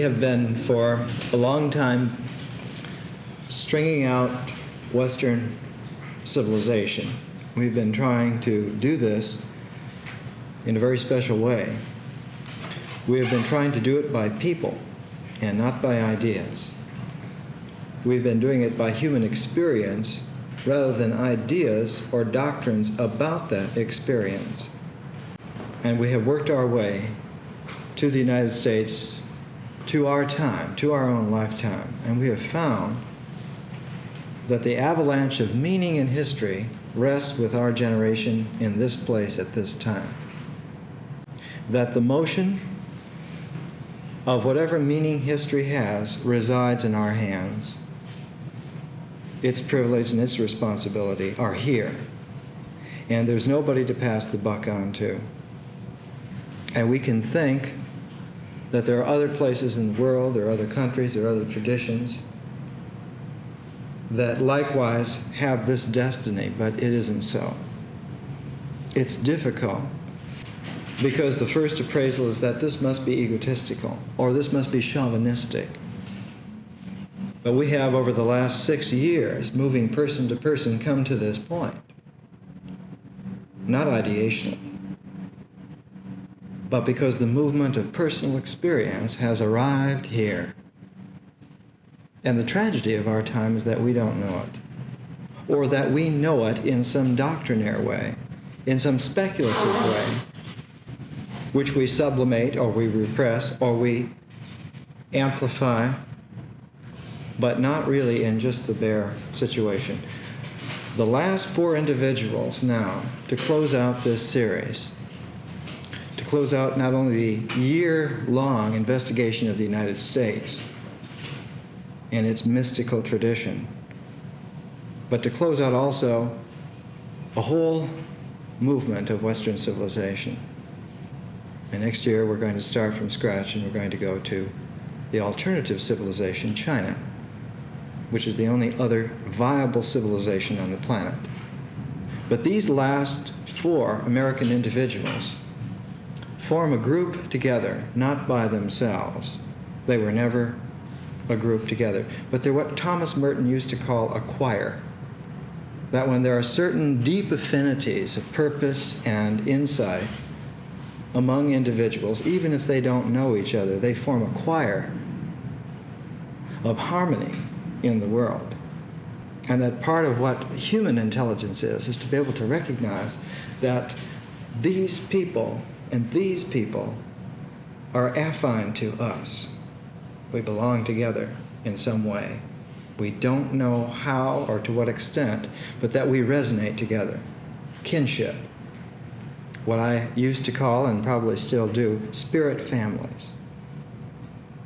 have been for a long time stringing out Western civilization. We've been trying to do this in a very special way. We have been trying to do it by people and not by ideas. We've been doing it by human experience rather than ideas or doctrines about that experience. And we have worked our way to the United States, to our time, to our own lifetime. And we have found that the avalanche of meaning in history rests with our generation in this place at this time. That the motion of whatever meaning history has resides in our hands. Its privilege and its responsibility are here. And there's nobody to pass the buck on to. And we can think that there are other places in the world, there are other countries, there are other traditions that likewise have this destiny, but it isn't so. It's difficult because the first appraisal is that this must be egotistical or this must be chauvinistic. But we have, over the last 6 years, moving person to person, come to this point. Not ideationally, but because the movement of personal experience has arrived here. And the tragedy of our time is that we don't know it, or that we know it in some doctrinaire way, in some speculative way, which we sublimate, or we repress, or we amplify, but not really in just the bare situation. The last 4 individuals now, to close out this series, to close out not only the year-long investigation of the United States and its mystical tradition, but to close out also a whole movement of Western civilization. And next year we're going to start from scratch and we're going to go to the alternative civilization, China, which is the only other viable civilization on the planet. But these last 4 American individuals form a group together, not by themselves. They were never a group together, but they're what Thomas Merton used to call a choir. That when there are certain deep affinities of purpose and insight among individuals, even if they don't know each other, they form a choir of harmony in the world. And that part of what human intelligence is to be able to recognize that these people and these people are affine to us. We belong together in some way. We don't know how or to what extent, but that we resonate together. Kinship. What I used to call, and probably still do, spirit families.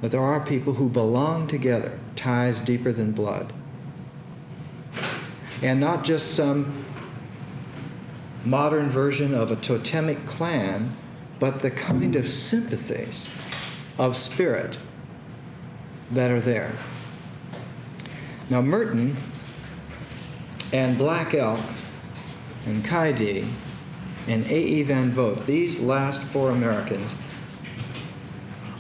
But there are people who belong together, ties deeper than blood. And not just some modern version of a totemic clan, but the kind of sympathies of spirit that are there. Now Merton and Black Elk and Kaidi and A.E. Van Vogt, these last 4 Americans,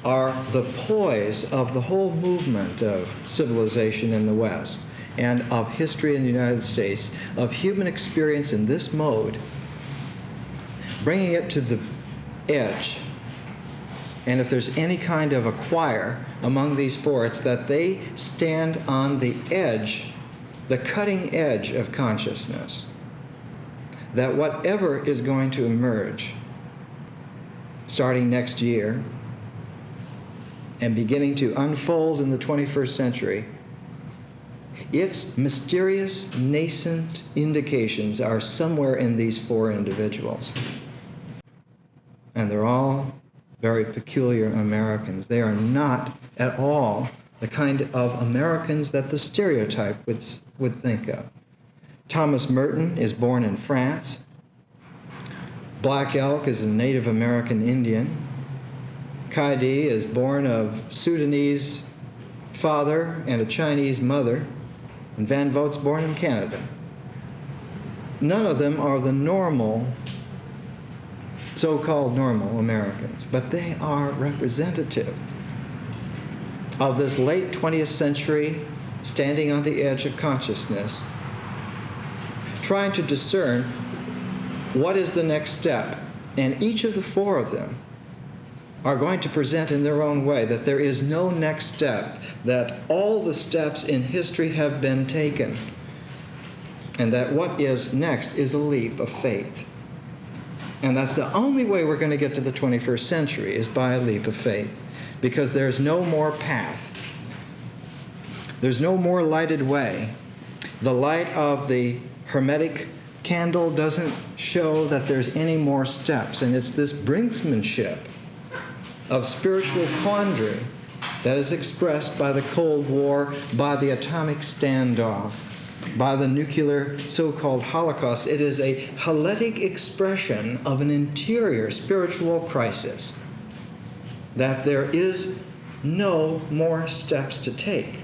are the poise of the whole movement of civilization in the West and of history in the United States, of human experience in this mode, bringing it to the edge. And if there's any kind of a choir among these 4, it's that they stand on the edge, the cutting edge of consciousness. That whatever is going to emerge starting next year and beginning to unfold in the 21st century, its mysterious, nascent indications are somewhere in these 4 individuals. And they're all very peculiar Americans. They are not at all the kind of Americans that the stereotype would think of. Thomas Merton is born in France. Black Elk is a Native American Indian. Kaidi is born of Sudanese father and a Chinese mother. And Van Vogt's born in Canada. None of them are the normal, so-called normal Americans, but they are representative of this late 20th century standing on the edge of consciousness, trying to discern what is the next step. And each of the four of them are going to present in their own way that there is no next step, that all the steps in history have been taken, and that what is next is a leap of faith. And that's the only way we're going to get to the 21st century, is by a leap of faith, because there's no more path. There's no more lighted way. The light of the Hermetic candle doesn't show that there's any more steps, and it's this brinksmanship of spiritual quandary that is expressed by the Cold War, by the atomic standoff, by the nuclear so-called Holocaust. It is a holetic expression of an interior spiritual crisis, that there is no more steps to take.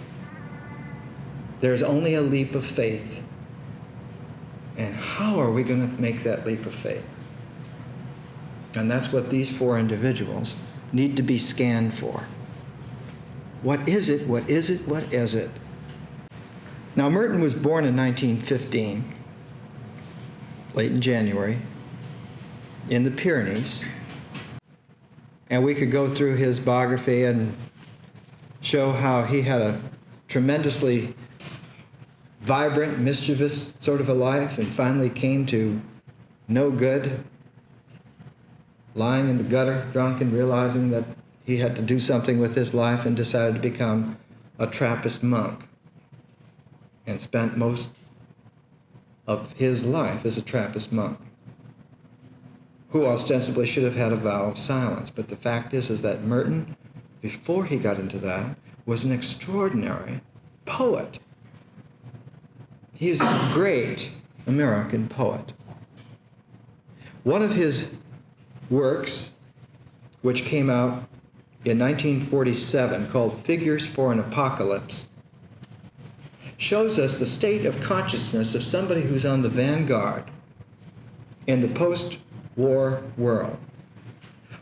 There's only a leap of faith. And how are we going to make that leap of faith? And that's what these four individuals need to be scanned for. What is it? What is it? What is it? Now, Merton was born in 1915, late in January, in the Pyrenees. And we could go through his biography and show how he had a tremendously vibrant, mischievous sort of a life, and finally came to no good, lying in the gutter, drunk, and realizing that he had to do something with his life, and decided to become a Trappist monk, and spent most of his life as a Trappist monk, who ostensibly should have had a vow of silence. But the fact is that Merton, before he got into that, was an extraordinary poet. He is a great American poet. One of his works, which came out in 1947, called Figures for an Apocalypse, shows us the state of consciousness of somebody who's on the vanguard in the post-war world.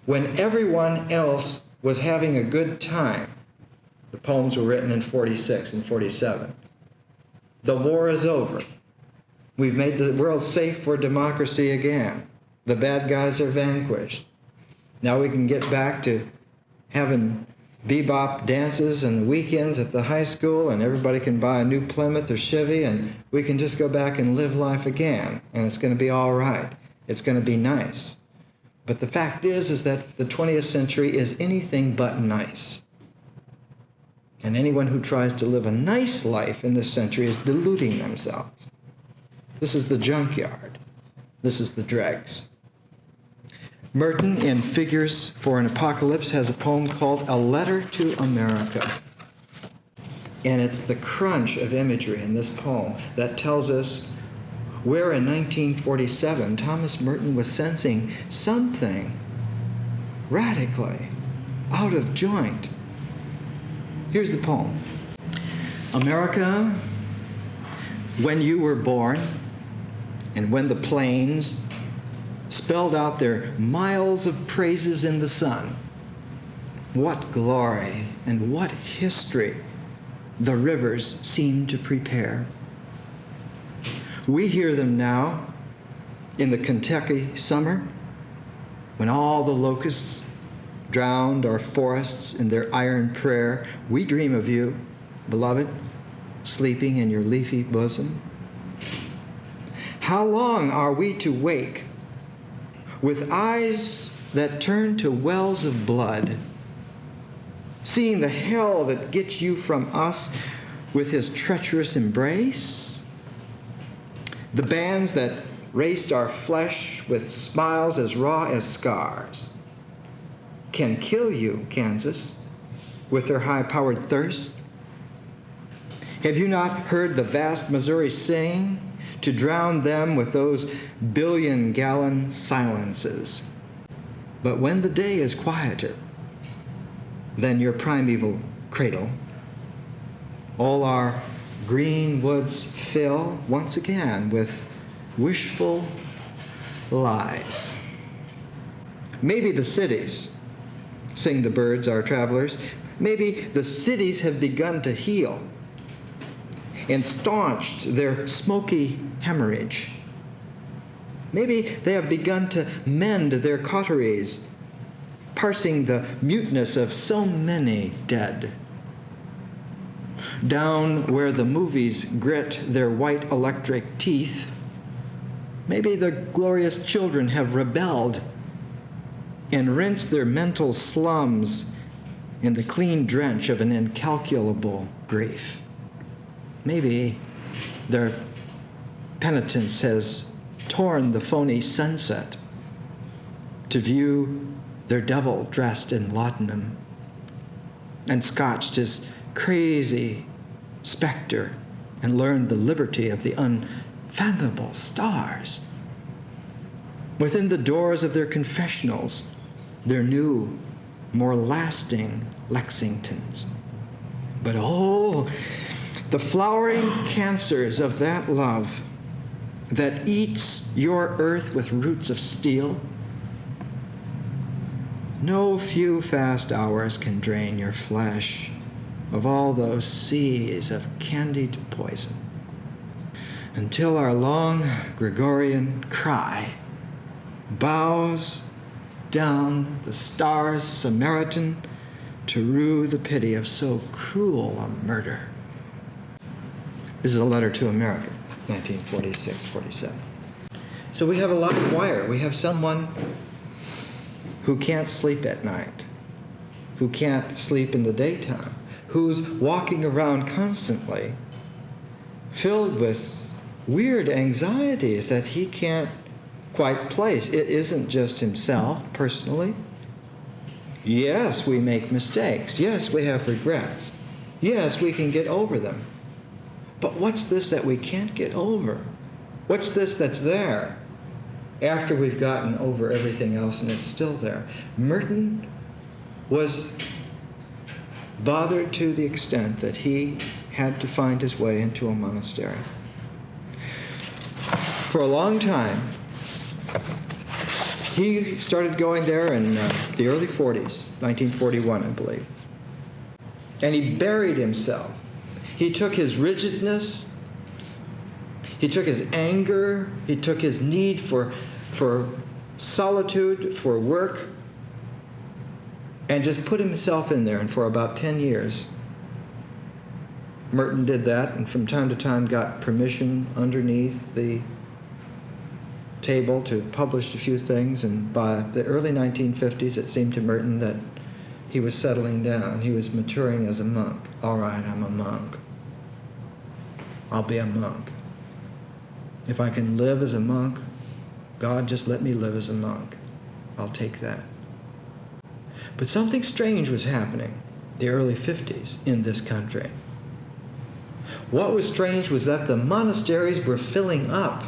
When everyone else was having a good time, the poems were written in 46 and 47. The war is over. We've made the world safe for democracy again. The bad guys are vanquished. Now we can get back to having bebop dances and weekends at the high school, and everybody can buy a new Plymouth or Chevy, and we can just go back and live life again, and it's going to be all right. It's going to be nice. But the fact is that the 20th century is anything but nice. And anyone who tries to live a nice life in this century is deluding themselves. This is the junkyard. This is the dregs. Merton, in Figures for an Apocalypse, has a poem called A Letter to America. And it's the crunch of imagery in this poem that tells us where in 1947 Thomas Merton was sensing something radically out of joint. Here's the poem. America, when you were born, and when the plains spelled out their miles of praises in the sun, what glory and what history the rivers seem to prepare. We hear them now in the Kentucky summer, when all the locusts drowned our forests in their iron prayer. We dream of you, beloved, sleeping in your leafy bosom. How long are we to wake with eyes that turn to wells of blood, seeing the hell that gets you from us with his treacherous embrace? The bands that raced our flesh with smiles as raw as scars can kill you, Kansas, with their high-powered thirst. Have you not heard the vast Missouri sing to drown them with those billion-gallon silences? But when the day is quieter than your primeval cradle, all our green woods fill once again with wishful lies. Maybe the cities, sing the birds, our travelers, Maybe the cities have begun to heal and staunched their smoky hemorrhage. Maybe they have begun to mend their cauteries, parsing the muteness of so many dead. Down where the movies grit their white electric teeth, maybe the glorious children have rebelled and rinsed their mental slums in the clean drench of an incalculable grief. Maybe their penitence has torn the phony sunset to view their devil dressed in laudanum and scotched his crazy specter and learned the liberty of the unfathomable stars. Within the doors of their confessionals, their new, more lasting Lexingtons. But oh, the flowering cancers of that love that eats your earth with roots of steel. No few fast hours can drain your flesh of all those seas of candied poison, until our long Gregorian cry bows down the stars Samaritan to rue the pity of so cruel a murder. This is a letter to America, 1946-47. So we have a live wire. We have someone who can't sleep at night, who can't sleep in the daytime, who's walking around constantly, filled with weird anxieties that he can't quite place. It isn't just himself personally. Yes, we make mistakes. Yes, we have regrets. Yes, we can get over them. But what's this that we can't get over? What's this that's there after we've gotten over everything else and it's still there? Merton was bothered to the extent that he had to find his way into a monastery. For a long time, he started going there in the early 40s, 1941, I believe. And he buried himself. He took his rigidness, he took his anger, he took his need for solitude, for work, and just put himself in there. And for about 10 years, Merton did that, and from time to time got permission underneath the table to publish a few things. And by the early 1950s, it seemed to Merton that he was settling down. He was maturing as a monk. All right, I'm a monk. I'll be a monk. If I can live as a monk, God, just let me live as a monk. I'll take that. But something strange was happening the early 50s in this country. What was strange was that the monasteries were filling up.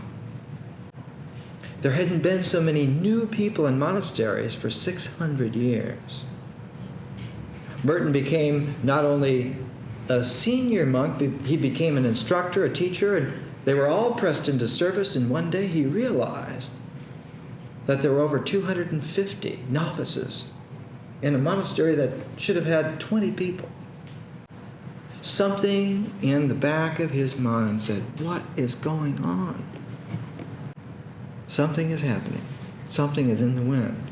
There hadn't been so many new people in monasteries for 600 years. Merton became not only a senior monk, he became an instructor, a teacher, and they were all pressed into service, and one day he realized that there were over 250 novices in a monastery that should have had 20 people. Something in the back of his mind said, what is going on? Something is happening. Something is in the wind.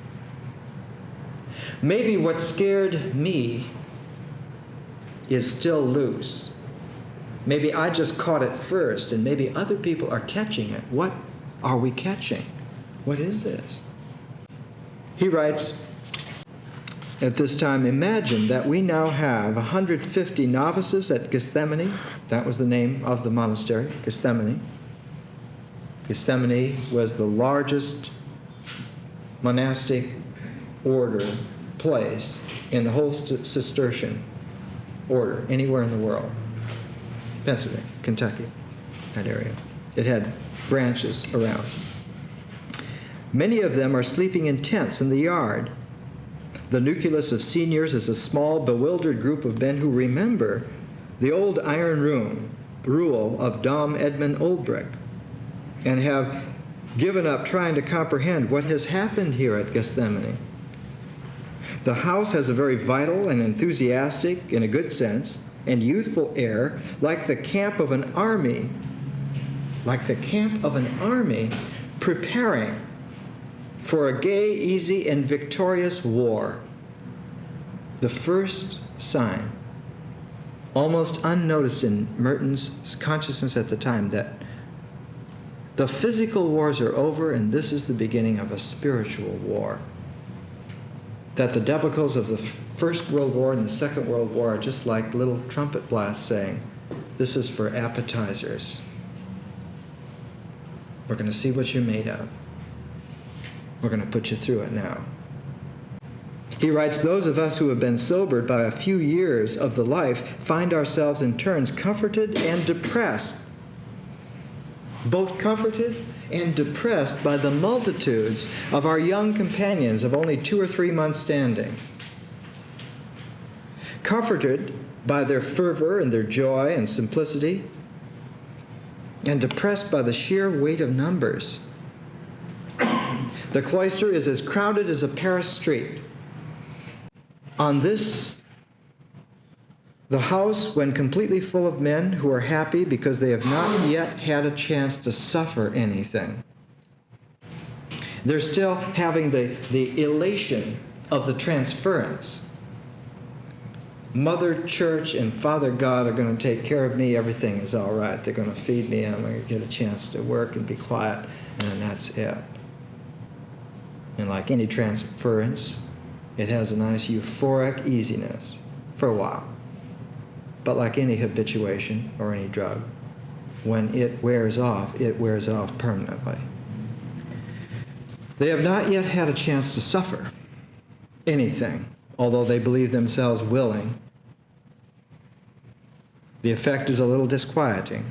Maybe what scared me is still loose. Maybe I just caught it first, and maybe other people are catching it. What are we catching? What is this? He writes at this time, imagine that we now have 150 novices at Gethsemane. That was the name of the monastery, Gethsemane. Gethsemane was the largest monastic order place in the whole Cistercian order anywhere in the world. Pennsylvania, Kentucky, that area. It had branches around. Many of them are sleeping in tents in the yard. The nucleus of seniors is a small, bewildered group of men who remember the old iron rule of Dom Edmund Oldbrecht and have given up trying to comprehend what has happened here at Gethsemane. The house has a very vital and enthusiastic, in a good sense, and youthful air, like the camp of an army, preparing for a gay, easy, and victorious war. The first sign, almost unnoticed in Merton's consciousness at the time, that the physical wars are over and this is the beginning of a spiritual war. That the debacles of the First World War and the Second World War are just like little trumpet blasts saying, this is for appetizers. We're going to see what you're made of. We're going to put you through it now. He writes, those of us who have been sobered by a few years of the life find ourselves in turns comforted and depressed. Both comforted and depressed by the multitudes of our young companions of only 2 or 3 months standing. Comforted by their fervor and their joy and simplicity, and depressed by the sheer weight of numbers. The cloister is as crowded as a Paris street. On this, the house, when completely full of men who are happy because they have not yet had a chance to suffer anything. They're still having the elation of the transference. Mother Church and Father God are going to take care of me. Everything is all right. They're going to feed me, and I'm going to get a chance to work and be quiet, and that's it. And like any transference, it has a nice euphoric easiness for a while. But like any habituation or any drug, when it wears off permanently. They have not yet had a chance to suffer anything, although they believe themselves willing. The effect is a little disquieting.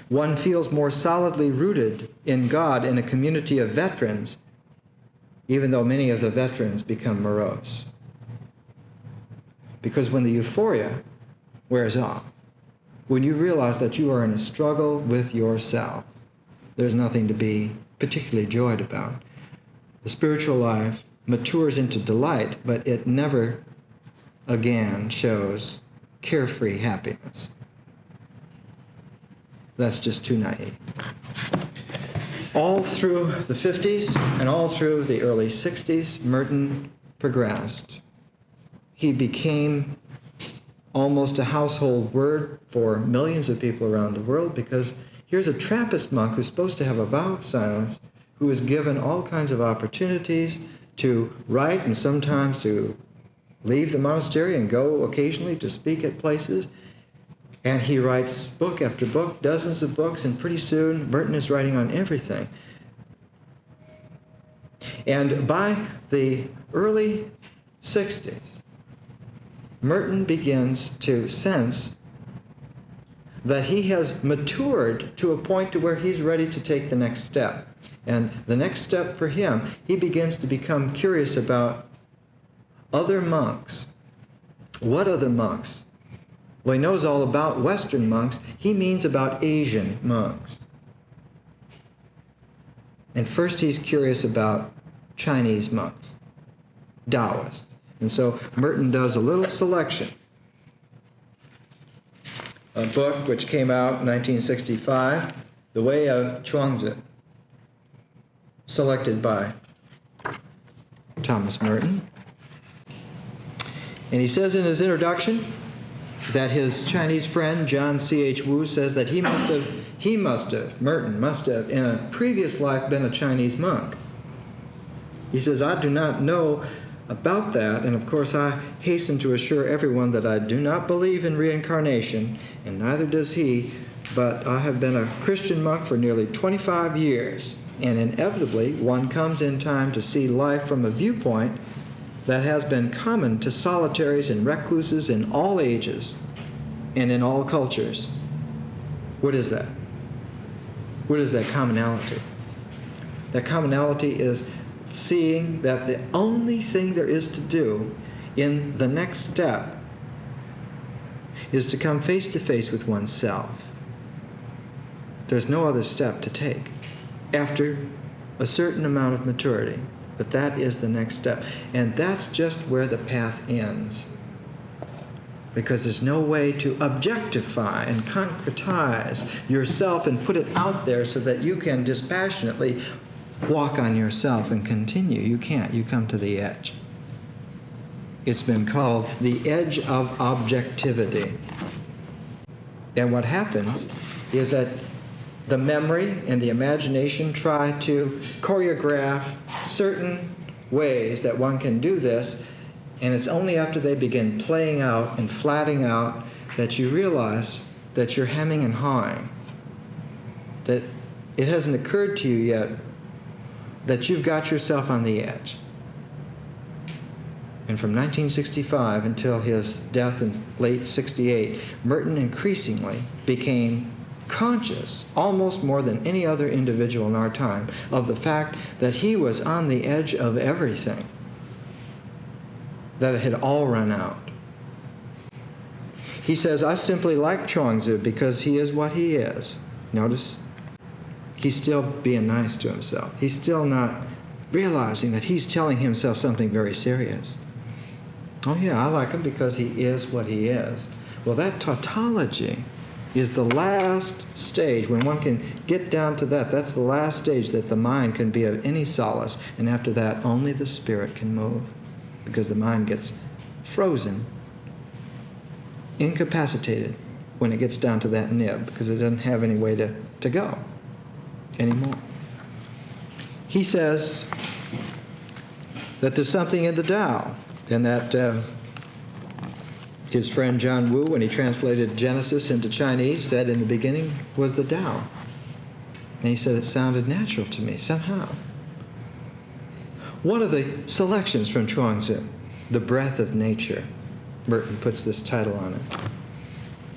One feels more solidly rooted in God in a community of veterans, even though many of the veterans become morose. Because when the euphoria wears off, when you realize that you are in a struggle with yourself, there's nothing to be particularly joyed about. The spiritual life matures into delight, but it never again shows carefree happiness. That's just too naive. All through the 50s and all through the early 60s, Merton progressed. He became almost a household word for millions of people around the world, because here's a Trappist monk who's supposed to have a vow of silence, who is given all kinds of opportunities to write and sometimes to leave the monastery and go occasionally to speak at places. And he writes book after book, dozens of books, and pretty soon Merton is writing on everything. And by the early 60s, Merton begins to sense that he has matured to a point to where he's ready to take the next step. And the next step for him, he begins to become curious about other monks. What other monks? Well, he knows all about Western monks. He means about Asian monks. And first he's curious about Chinese monks, Taoists. And so Merton does a little selection. A book which came out in 1965, The Way of Chuangzi, selected by Thomas Merton. And he says in his introduction that his Chinese friend John C.H. Wu says that Merton must have in a previous life been a Chinese monk. He says, I do not know about that, and of course I hasten to assure everyone that I do not believe in reincarnation, and neither does he, but I have been a Christian monk for nearly 25 years, and inevitably one comes in time to see life from a viewpoint that has been common to solitaries and recluses in all ages and in all cultures. What is that? What is that commonality? That commonality is seeing that the only thing there is to do in the next step is to come face to face with oneself. There's no other step to take after a certain amount of maturity. that that is the next step. And that's just where the path ends. Because there's no way to objectify and concretize yourself and put it out there so that you can dispassionately walk on yourself and continue. You can't. You come to the edge. It's been called the edge of objectivity. And what happens is that the memory and the imagination try to choreograph certain ways that one can do this, and it's only after they begin playing out and flatting out that you realize that you're hemming and hawing, that it hasn't occurred to you yet that you've got yourself on the edge. And from 1965 until his death in late 68, Merton increasingly became conscious, almost more than any other individual in our time, of the fact that he was on the edge of everything, that it had all run out. He says, I simply like Chuang-Tzu because he is what he is. Notice, he's still being nice to himself. He's still not realizing that he's telling himself something very serious. Oh yeah, I like him because he is what he is. Well, that tautology is the last stage. When one can get down to that, that's the last stage that the mind can be of any solace. And after that, only the spirit can move, because the mind gets frozen, incapacitated when it gets down to that nib, because it doesn't have any way to go anymore. He says that there's something in the Tao, and that his friend John Wu, when he translated Genesis into Chinese, said in the beginning was the Tao. And he said it sounded natural to me somehow. One of the selections from Chuang-Tzu, The Breath of Nature, Merton puts this title on it.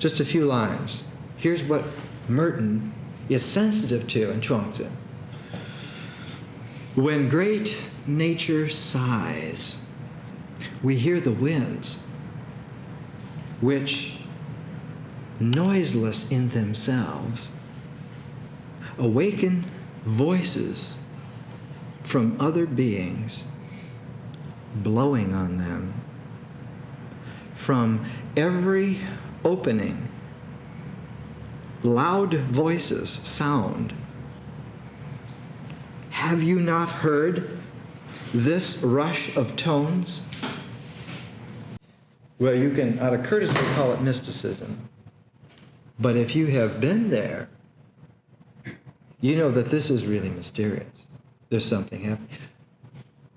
Just a few lines. Here's what Merton is sensitive to in Chuang-Tzu. When great nature sighs, we hear the winds, which, noiseless in themselves, awaken voices from other beings, blowing on them. From every opening, loud voices sound. Have you not heard this rush of tones? Well, you can, out of courtesy, call it mysticism. But if you have been there, you know that this is really mysterious. There's something happening.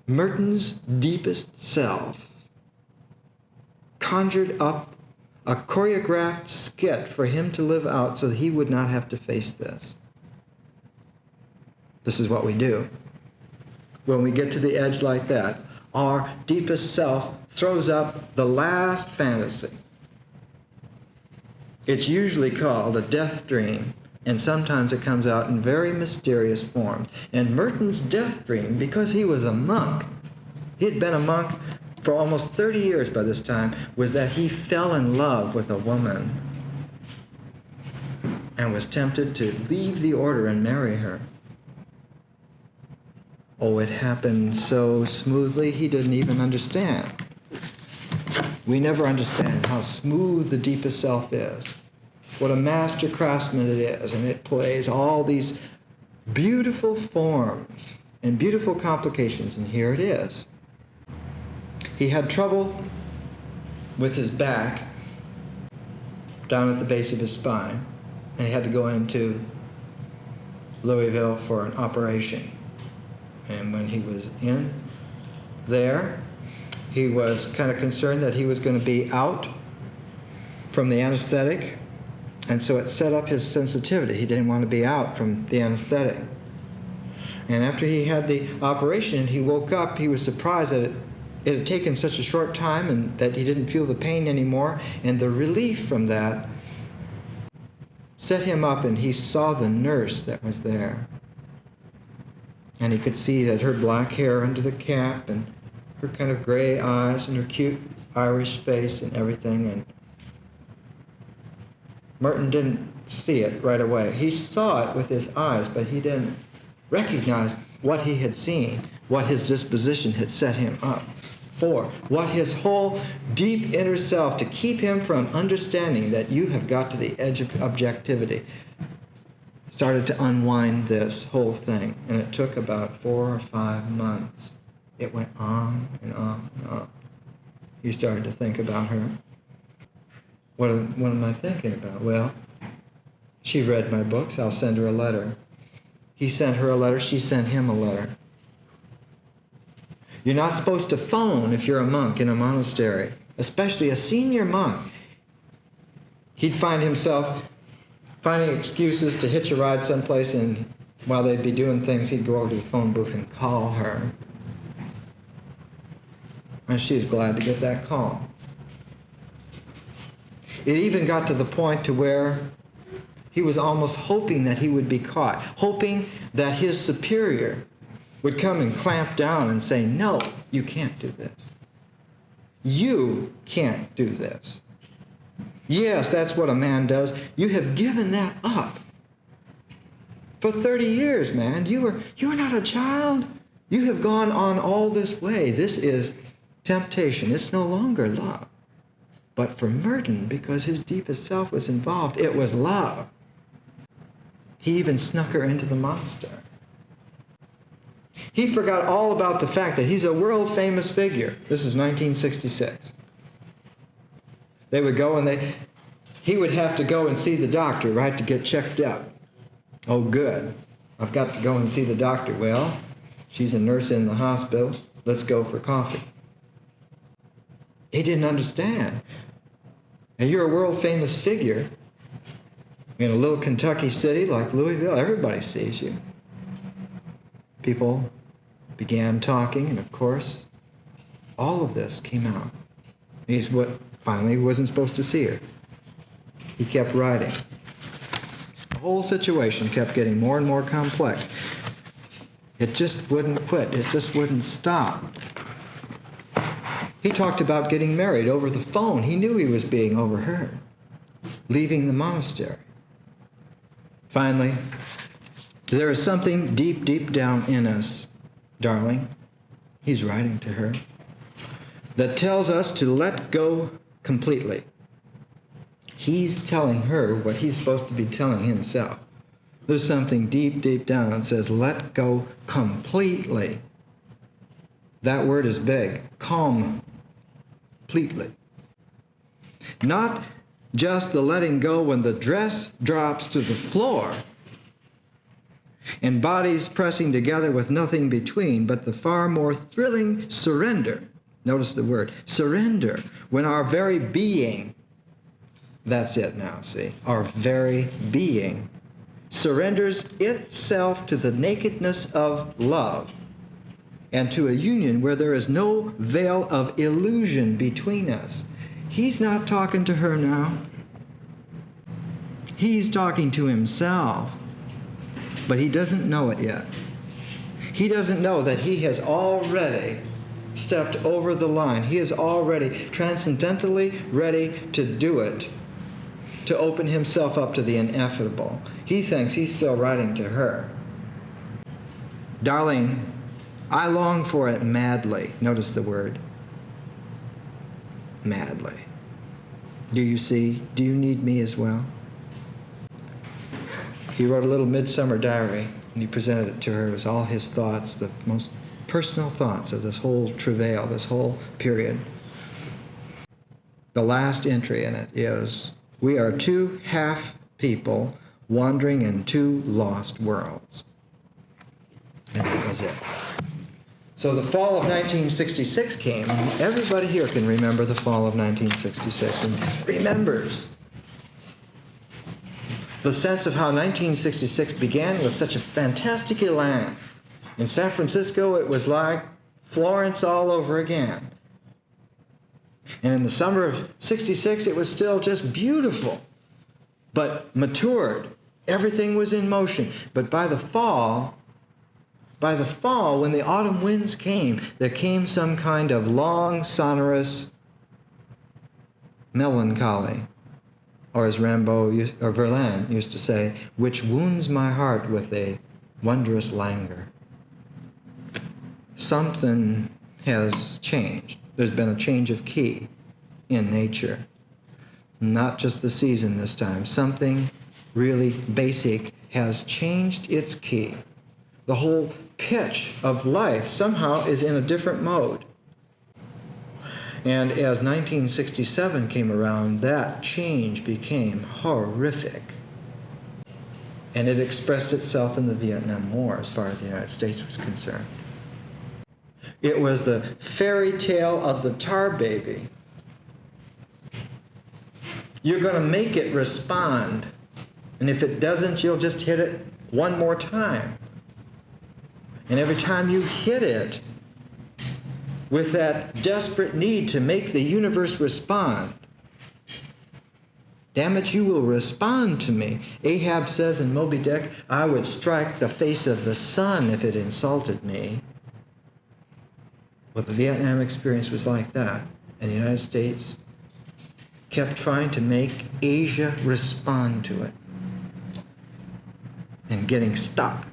Merton's deepest self conjured up a choreographed skit for him to live out so that he would not have to face this. This is what we do. When we get to the edge like that, our deepest self throws up the last fantasy. It's usually called a death dream, and sometimes it comes out in very mysterious form. And Merton's death dream, because he was a monk, he'd been a monk for almost 30 years by this time, was that he fell in love with a woman and was tempted to leave the order and marry her. Oh, it happened so smoothly he didn't even understand. We never understand how smooth the deepest self is, what a master craftsman it is, and it plays all these beautiful forms and beautiful complications, and here it is. He had trouble with his back down at the base of his spine, and he had to go into Louisville for an operation. And when he was in there, he was kind of concerned that he was going to be out from the anesthetic, and so it set up his sensitivity. He didn't want to be out from the anesthetic. And after he had the operation, he woke up, he was surprised that it had taken such a short time and that he didn't feel the pain anymore, and the relief from that set him up, and he saw the nurse that was there. And he could see that her black hair under the cap and her kind of gray eyes and her cute Irish face and everything. And Merton didn't see it right away. He saw it with his eyes, but he didn't recognized what he had seen, what his disposition had set him up for, what his whole deep inner self, to keep him from understanding that you have got to the edge of objectivity, started to unwind this whole thing. And it took about 4 or 5 months. It went on and on and on. He started to think about her. What am I thinking about? Well, she read my books. I'll send her a letter. He sent her a letter. She sent him a letter. You're not supposed to phone if you're a monk in a monastery, especially a senior monk. He'd find himself finding excuses to hitch a ride someplace, and while they'd be doing things, he'd go over to the phone booth and call her. And she was glad to get that call. It even got to the point to where he was almost hoping that he would be caught, hoping that his superior would come and clamp down and say, no, you can't do this. You can't do this. Yes, that's what a man does. You have given that up. For 30 years, man, you were not a child. You have gone on all this way. This is temptation. It's no longer love. But for Merton, because his deepest self was involved, it was love. He even snuck her into the monastery. He forgot all about the fact that he's a world-famous figure. This is 1966. They would go and he would have to go and see the doctor, right, to get checked up. Oh, good. I've got to go and see the doctor. Well, she's a nurse in the hospital. Let's go for coffee. He didn't understand. And you're a world-famous figure in a little Kentucky city like Louisville. Everybody sees you. People began talking, and of course, all of this came out. He's finally wasn't supposed to see her. He kept writing. The whole situation kept getting more and more complex. It just wouldn't quit. It just wouldn't stop. He talked about getting married over the phone. He knew he was being overheard, leaving the monastery. Finally, there is something deep, deep down in us, darling, he's writing to her, that tells us to let go completely. He's telling her what he's supposed to be telling himself. There's something deep, deep down that says, let go completely. That word is big. Completely. Not just the letting go when the dress drops to the floor and bodies pressing together with nothing between, but the far more thrilling surrender. Notice the word, surrender, when our very being, that's it now, see, our very being surrenders itself to the nakedness of love and to a union where there is no veil of illusion between us. He's not talking to her now. He's talking to himself, but he doesn't know it yet. He doesn't know that he has already stepped over the line. He is already transcendentally ready to do it, to open himself up to the ineffable. He thinks he's still writing to her. Darling, I long for it madly. Notice the word. Madly. Do you see? Do you need me as well? He wrote a little midsummer diary, and he presented it to her. It was all his thoughts, the most personal thoughts of this whole travail, this whole period. The last entry in it is, we are two half people wandering in two lost worlds. And that was it. So the fall of 1966 came, and everybody here can remember the fall of 1966 and remembers the sense of how 1966 began with such a fantastic elan. In San Francisco, it was like Florence all over again. And in the summer of 66, it was still just beautiful, but matured. Everything was in motion. But by the fall, when the autumn winds came, there came some kind of long, sonorous melancholy, or as Rimbaud or Verlaine used to say, which wounds my heart with a wondrous languor. Something has changed. There's been a change of key in nature. Not just the season this time. Something really basic has changed its key. The whole pitch of life somehow is in a different mode. And as 1967 came around, that change became horrific. And it expressed itself in the Vietnam War as far as the United States was concerned. It was the fairy tale of the tar baby. You're going to make it respond. And if it doesn't, you'll just hit it one more time. And every time you hit it with that desperate need to make the universe respond, damn it, you will respond to me. Ahab says in Moby Dick, I would strike the face of the sun if it insulted me. Well, the Vietnam experience was like that. And the United States kept trying to make Asia respond to it. And getting stuck.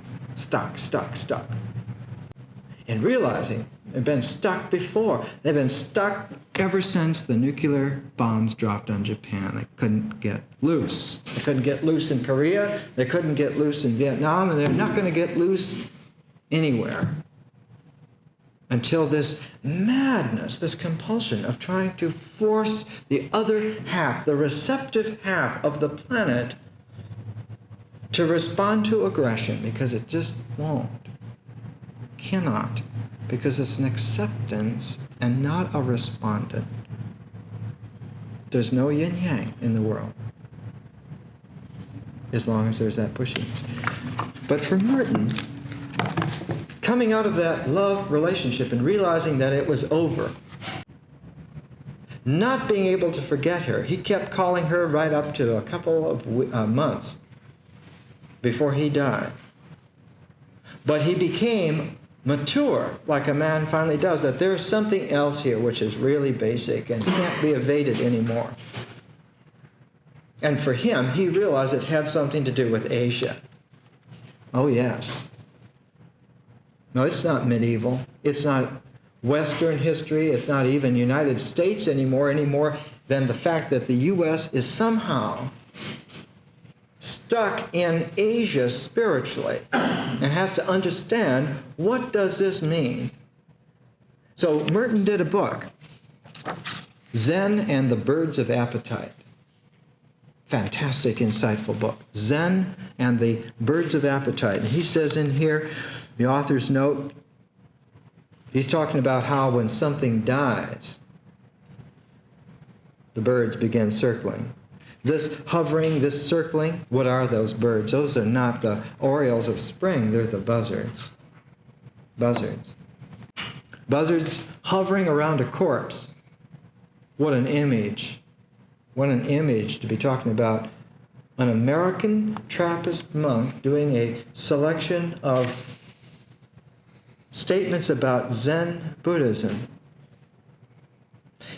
And realizing they've been stuck before. They've been stuck ever since the nuclear bombs dropped on Japan. They couldn't get loose. They couldn't get loose in Korea. They couldn't get loose in Vietnam. And they're not going to get loose anywhere until this madness, this compulsion of trying to force the other half, the receptive half of the planet, to respond to aggression, because it just won't. Cannot, because it's an acceptance and not a respondent. There's no yin-yang in the world as long as there's that pushing. But for Merton, coming out of that love relationship and realizing that it was over, not being able to forget her, he kept calling her right up to a couple of months before he died. But he became mature, like a man finally does, that there's something else here which is really basic and can't be evaded anymore. And for him, he realized it had something to do with Asia. Oh, yes. No, it's not medieval. It's not Western history. It's not even United States anymore than the fact that the U.S. is somehow stuck in Asia spiritually and has to understand, what does this mean? So Merton did a book, Zen and the Birds of Appetite. Fantastic, insightful book. Zen and the Birds of Appetite. And he says in here, the author's note, he's talking about how when something dies, the birds begin circling. This hovering, this circling, what are those birds? Those are not the orioles of spring, they're the buzzards. Buzzards hovering around a corpse. What an image. What an image to be talking about an American Trappist monk doing a selection of statements about Zen Buddhism.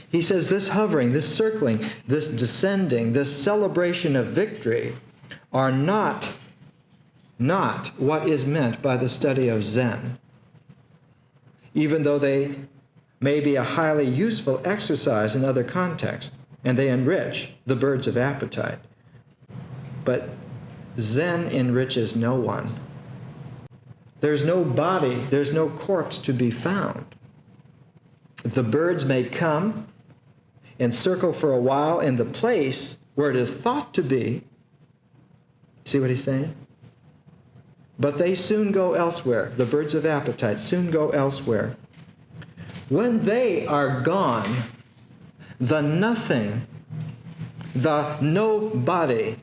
He says this hovering, this circling, this descending, this celebration of victory are not what is meant by the study of Zen, even though they may be a highly useful exercise in other contexts, and they enrich the birds of appetite. But Zen enriches no one. There's no body, there's no corpse to be found. The birds may come and circle for a while in the place where it is thought to be. See what he's saying? But they soon go elsewhere. The birds of appetite soon go elsewhere. When they are gone, the nothing, the nobody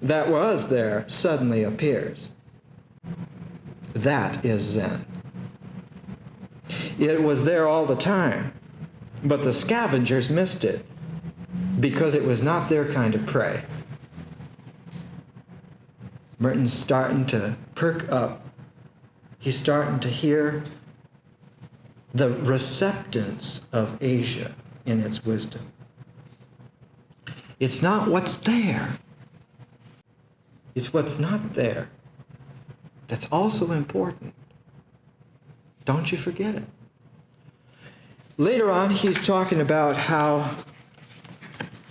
that was there suddenly appears. That is Zen. It was there all the time, but the scavengers missed it because it was not their kind of prey. Merton's starting to perk up. He's starting to hear the receptance of Asia in its wisdom. It's not what's there. It's what's not there. That's also important. Don't you forget it. Later on, he's talking about how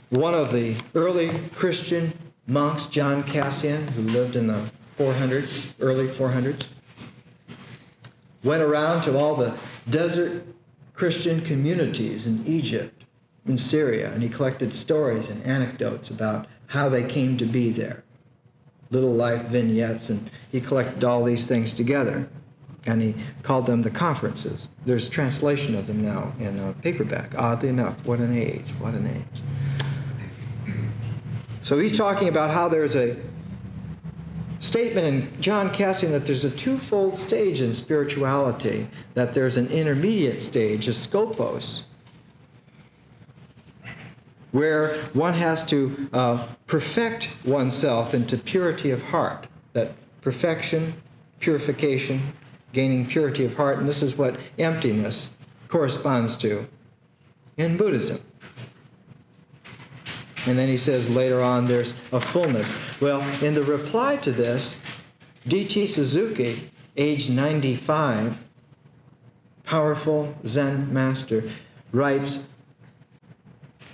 one of the early Christian monks, John Cassian, who lived in the 400s, early 400s, went around to all the desert Christian communities in Egypt, in Syria, and he collected stories and anecdotes about how they came to be there. Little life vignettes, and he collected all these things together, and he called them the conferences. There's translation of them now in a paperback. Oddly enough, what an age, what an age. So he's talking about how there's a statement in John Cassian that there's a twofold stage in spirituality, that there's an intermediate stage, a scopos, where one has to perfect oneself into purity of heart, that perfection, purification, gaining purity of heart, and this is what emptiness corresponds to in Buddhism. And then he says later on there's a fullness. Well, in the reply to this, D.T. Suzuki, age 95, powerful Zen master, writes,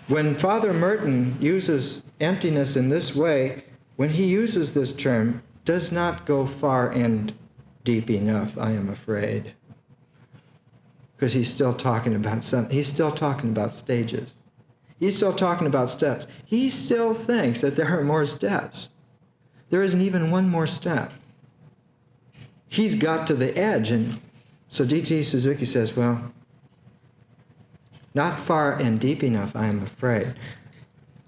when Father Merton uses emptiness in this way, when he uses this term, does not go far and deep enough, I am afraid. Because he's still talking about he's still talking about stages. He's still talking about steps. He still thinks that there are more steps. There isn't even one more step. He's got to the edge, and so D.T. Suzuki says, well, not far and deep enough, I am afraid.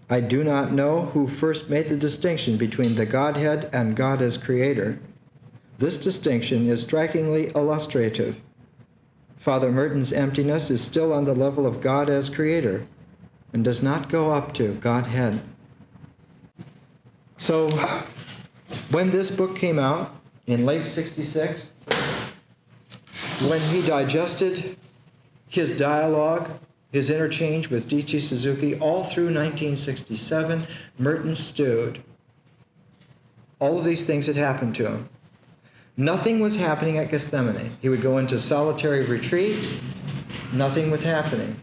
I do not know who first made the distinction between the Godhead and God as Creator. This distinction is strikingly illustrative. Father Merton's emptiness is still on the level of God as Creator and does not go up to Godhead. So, when this book came out in late '66, when he digested his dialogue, his interchange with D.T. Suzuki, all through 1967, Merton stewed. All of these things had happened to him. Nothing was happening at Gethsemane. He would go into solitary retreats. Nothing was happening.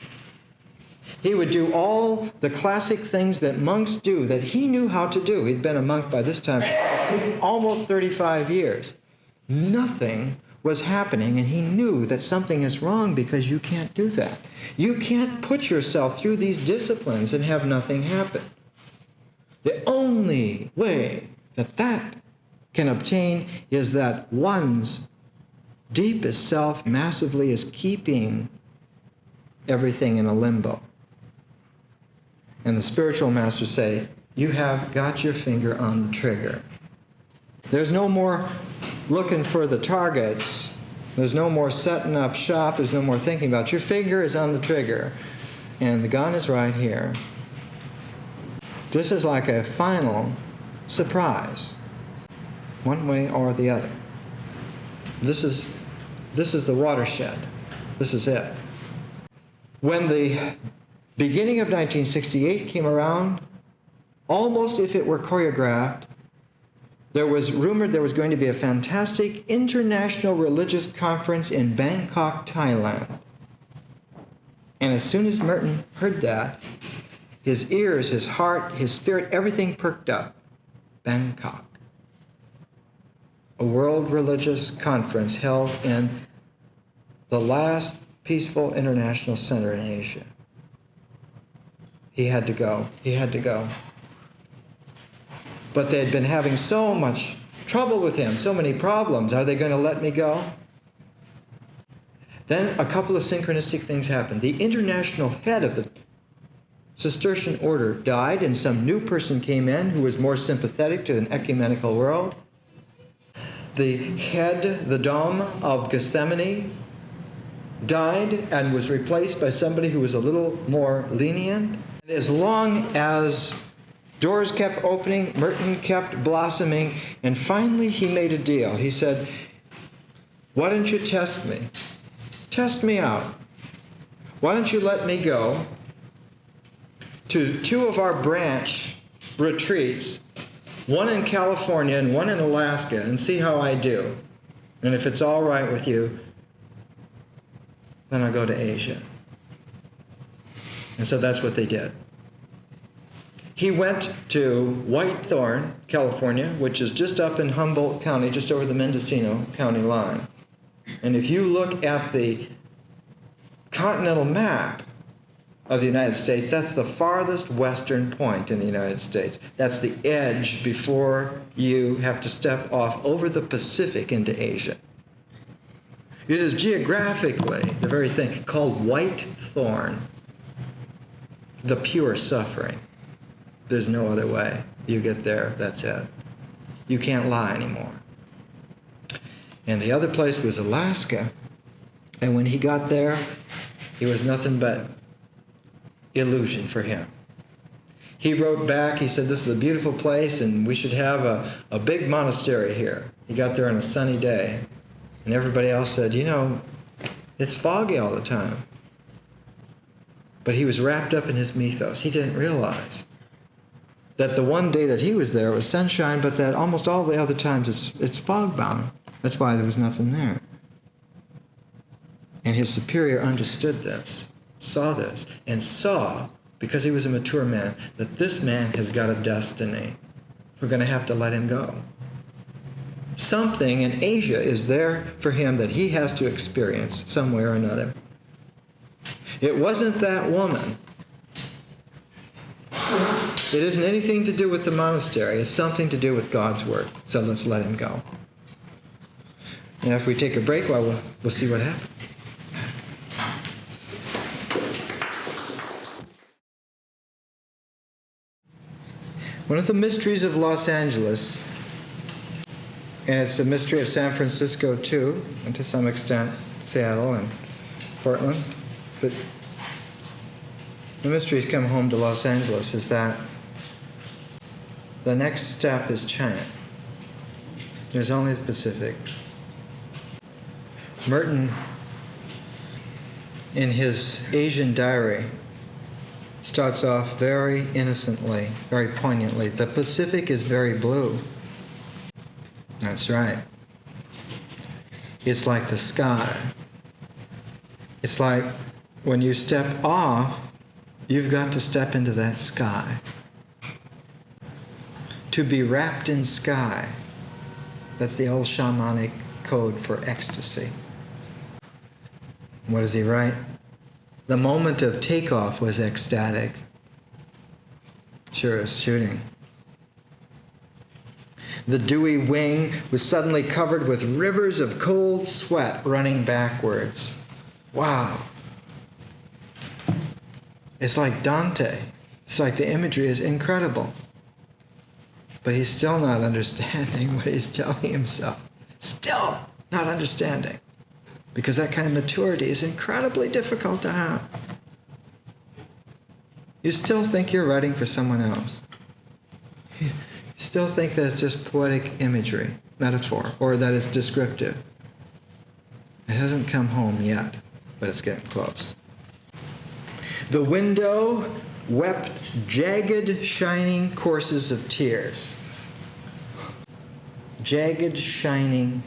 He would do all the classic things that monks do, that he knew how to do. He'd been a monk by this time almost 35 years. Nothing was happening, and he knew that something is wrong because you can't do that. You can't put yourself through these disciplines and have nothing happen. The only way that that can obtain is that one's deepest self massively is keeping everything in a limbo. And the spiritual masters say, you have got your finger on the trigger. There's no more looking for the targets. There's no more setting up shop. There's no more thinking about it. Your finger is on the trigger, and the gun is right here. This is like a final surprise, one way or the other. This is the watershed. This is it. When the beginning of 1968 came around, almost if it were choreographed, there was rumored there was going to be a fantastic international religious conference in Bangkok, Thailand. And as soon as Merton heard that, his ears, his heart, his spirit, everything perked up. Bangkok. A world religious conference held in the last peaceful international center in Asia. He had to go. He had to go. But they had been having so much trouble with him, so many problems. Are they going to let me go? Then a couple of synchronistic things happened. The international head of the Cistercian order died, and some new person came in who was more sympathetic to an ecumenical world. The head, the Dom of Gethsemane, died and was replaced by somebody who was a little more lenient. As long as doors kept opening, Merton kept blossoming, and finally he made a deal. He said, why don't you test me? Test me out. Why don't you let me go to two of our branch retreats, one in California and one in Alaska, and see how I do. And if it's all right with you, then I'll go to Asia. And so that's what they did. He went to Whitethorn, California, which is just up in Humboldt County, just over the Mendocino County line. And if you look at the continental map of the United States, that's the farthest western point in the United States. That's the edge before you have to step off over the Pacific into Asia. It is geographically the very thing called Whitethorn, the pure suffering. There's no other way. You get there, that's it. You can't lie anymore. And the other place was Alaska. And when he got there, it was nothing but illusion for him. He wrote back, he said, this is a beautiful place and we should have a big monastery here. He got there on a sunny day. And everybody else said, you know, it's foggy all the time. But he was wrapped up in his mythos. He didn't realize that the one day that he was there was sunshine, but that almost all the other times it's fog-bound. That's why there was nothing there. And his superior understood this, saw this, and saw, because he was a mature man, that this man has got a destiny. We're going to have to let him go. Something in Asia is there for him that he has to experience some way or another. It wasn't that woman. It isn't anything to do with the monastery. It's something to do with God's word. So let's let him go. And if we take a break, well, we'll see what happens. One of the mysteries of Los Angeles, and it's a mystery of San Francisco too, and to some extent Seattle and Portland, but the mysteries come home to Los Angeles, is that the next step is China. There's only the Pacific. Merton, in his Asian diary, starts off very innocently, very poignantly. The Pacific is very blue. That's right. It's like the sky. It's like when you step off, you've got to step into that sky. To be wrapped in sky. That's the old shamanic code for ecstasy. What does he write? The moment of takeoff was ecstatic. Sure as shooting. The dewy wing was suddenly covered with rivers of cold sweat running backwards. Wow. It's like Dante. It's like the imagery is incredible. But he's still not understanding what he's telling himself. Still not understanding. Because that kind of maturity is incredibly difficult to have. You still think you're writing for someone else. You still think that it's just poetic imagery, metaphor, or that it's descriptive. It hasn't come home yet, but it's getting close. The window wept jagged, shining courses of tears. Jagged, shining.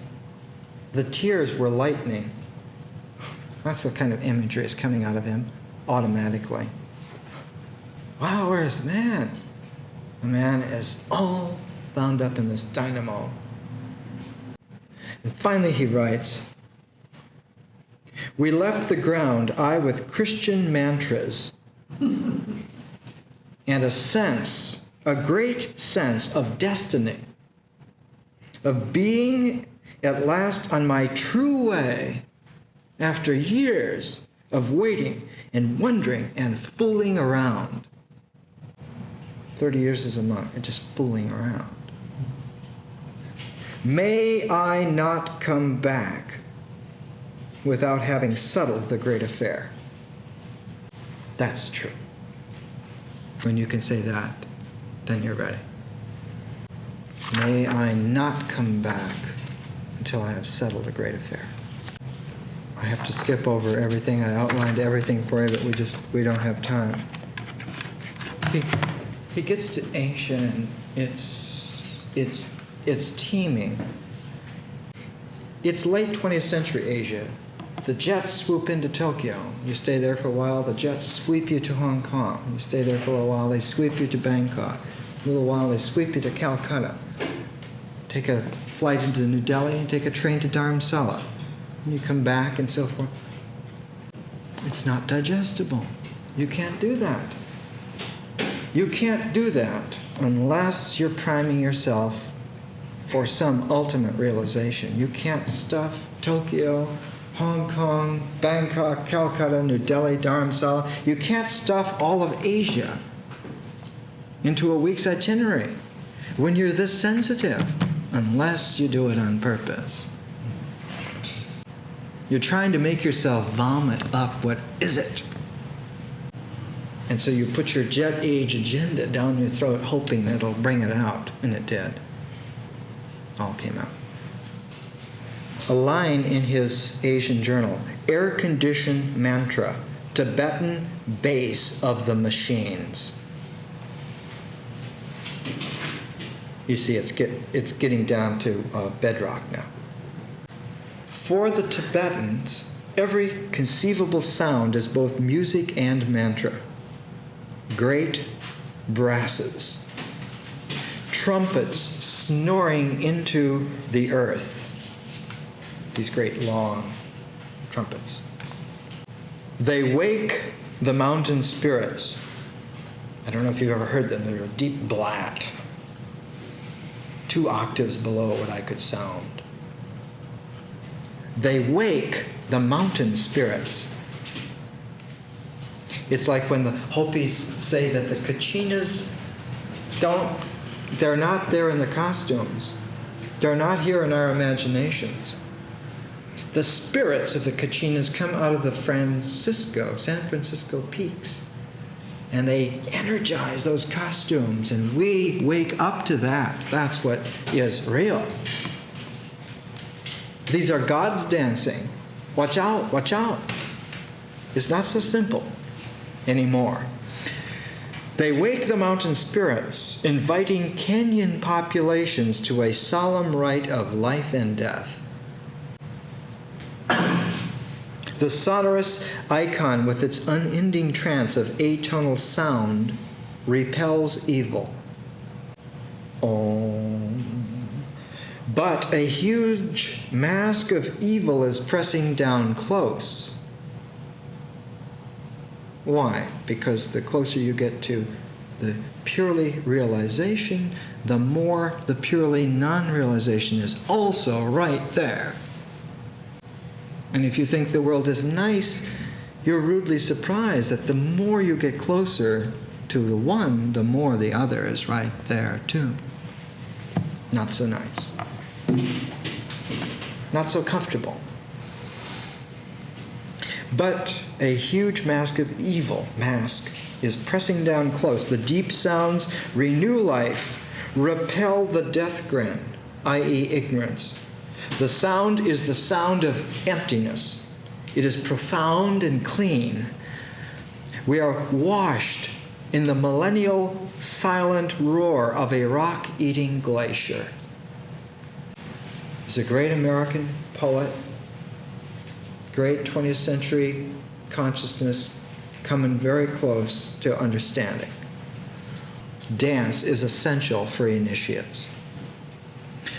The tears were lightning. That's what kind of imagery is coming out of him automatically. Wow, where's the man? The man is all bound up in this dynamo. And finally he writes, we left the ground, I with Christian mantras, and a great sense of destiny, of being at last on my true way after years of waiting and wondering and fooling around. 30 years as a monk and just fooling around. May I not come back without having settled the great affair. That's true. When you can say that, then you're ready. May I not come back until I have settled a great affair. I have to skip over everything. I outlined everything for you, but we don't have time. He gets to Asia, and it's It's teeming. It's late 20th century Asia. The jets swoop into Tokyo. You stay there for a while. The jets sweep you to Hong Kong. You stay there for a while. They sweep you to Bangkok. A little while, they sweep you to Calcutta. Take a flight into New Delhi and take a train to Dharamsala. And you come back and so forth. It's not digestible. You can't do that. You can't do that unless you're priming yourself for some ultimate realization. You can't stuff Tokyo, Hong Kong, Bangkok, Calcutta, New Delhi, Dharamsala. You can't stuff all of Asia into a week's itinerary when you're this sensitive, unless you do it on purpose. You're trying to make yourself vomit up what is it. And so you put your jet age agenda down your throat hoping that it'll bring it out, and it did. All came out. A line in his Asian journal, air-conditioned mantra, Tibetan base of the machines. You see, it's getting down to bedrock now. For the Tibetans, every conceivable sound is both music and mantra. Great brasses, trumpets snoring into the earth. These great long trumpets. They wake the mountain spirits. I don't know if you've ever heard them. They're a deep blat, 2 octaves below what I could sound. They wake the mountain spirits. It's like when the Hopis say that the Kachinas they're not there in the costumes. They're not here in our imaginations. The spirits of the Kachinas come out of the San Francisco peaks. And they energize those costumes, and we wake up to that. That's what is real. These are gods dancing. Watch out, watch out. It's not so simple anymore. They wake the mountain spirits, inviting canyon populations to a solemn rite of life and death. The sonorous icon with its unending trance of atonal sound repels evil. But a huge mask of evil is pressing down close. Why? Because the closer you get to the purely realization, the more the purely non-realization is also right there. And if you think the world is nice, you're rudely surprised that the more you get closer to the one, the more the other is right there too. Not so nice. Not so comfortable. But a huge mask of evil is pressing down close. The deep sounds renew life, repel the death grin, i.e. ignorance. The sound is the sound of emptiness. It is profound and clean. We are washed in the millennial silent roar of a rock-eating glacier. There's a great American poet, great 20th century consciousness coming very close to understanding. Dance is essential for initiates.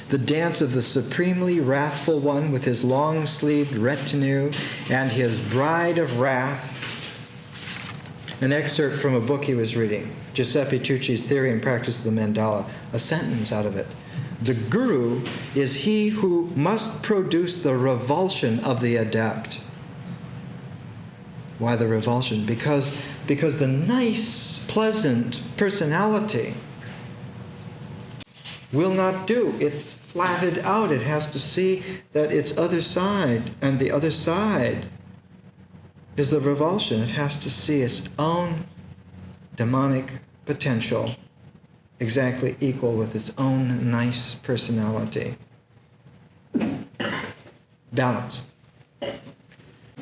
The dance of the supremely wrathful one with his long-sleeved retinue and his bride of wrath. An excerpt from a book he was reading, Giuseppe Tucci's Theory and Practice of the Mandala, a sentence out of it. The guru is he who must produce the revulsion of the adept. Why the revulsion? Because the nice, pleasant personality will not do. It's flatted out. It has to see that its other side, and the other side is the revulsion. It has to see its own demonic potential exactly equal with its own nice personality. Balanced.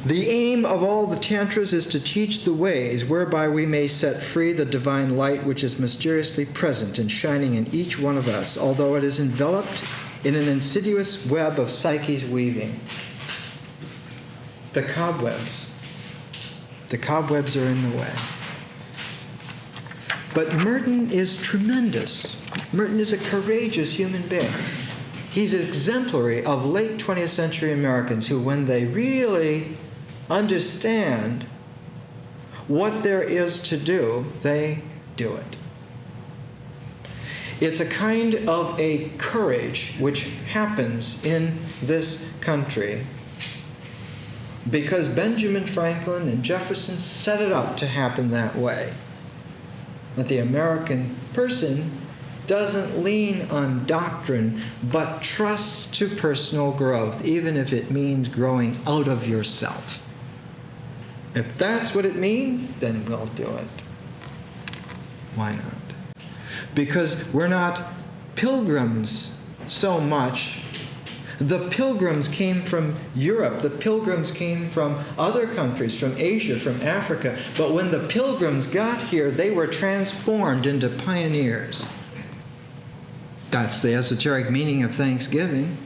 The aim of all the tantras is to teach the ways whereby we may set free the divine light which is mysteriously present and shining in each one of us, although it is enveloped in an insidious web of psyche's weaving. The cobwebs are in the way. But Merton is tremendous. Merton is a courageous human being. He's exemplary of late 20th century Americans who, when they really understand what there is to do, they do it. It's a kind of a courage which happens in this country because Benjamin Franklin and Jefferson set it up to happen that way. That the American person doesn't lean on doctrine, but trusts to personal growth, even if it means growing out of yourself. If that's what it means, then we'll do it. Why not? Because we're not pilgrims so much. The pilgrims came from Europe. The pilgrims came from other countries, from Asia, from Africa. But when the pilgrims got here, they were transformed into pioneers. That's the esoteric meaning of Thanksgiving.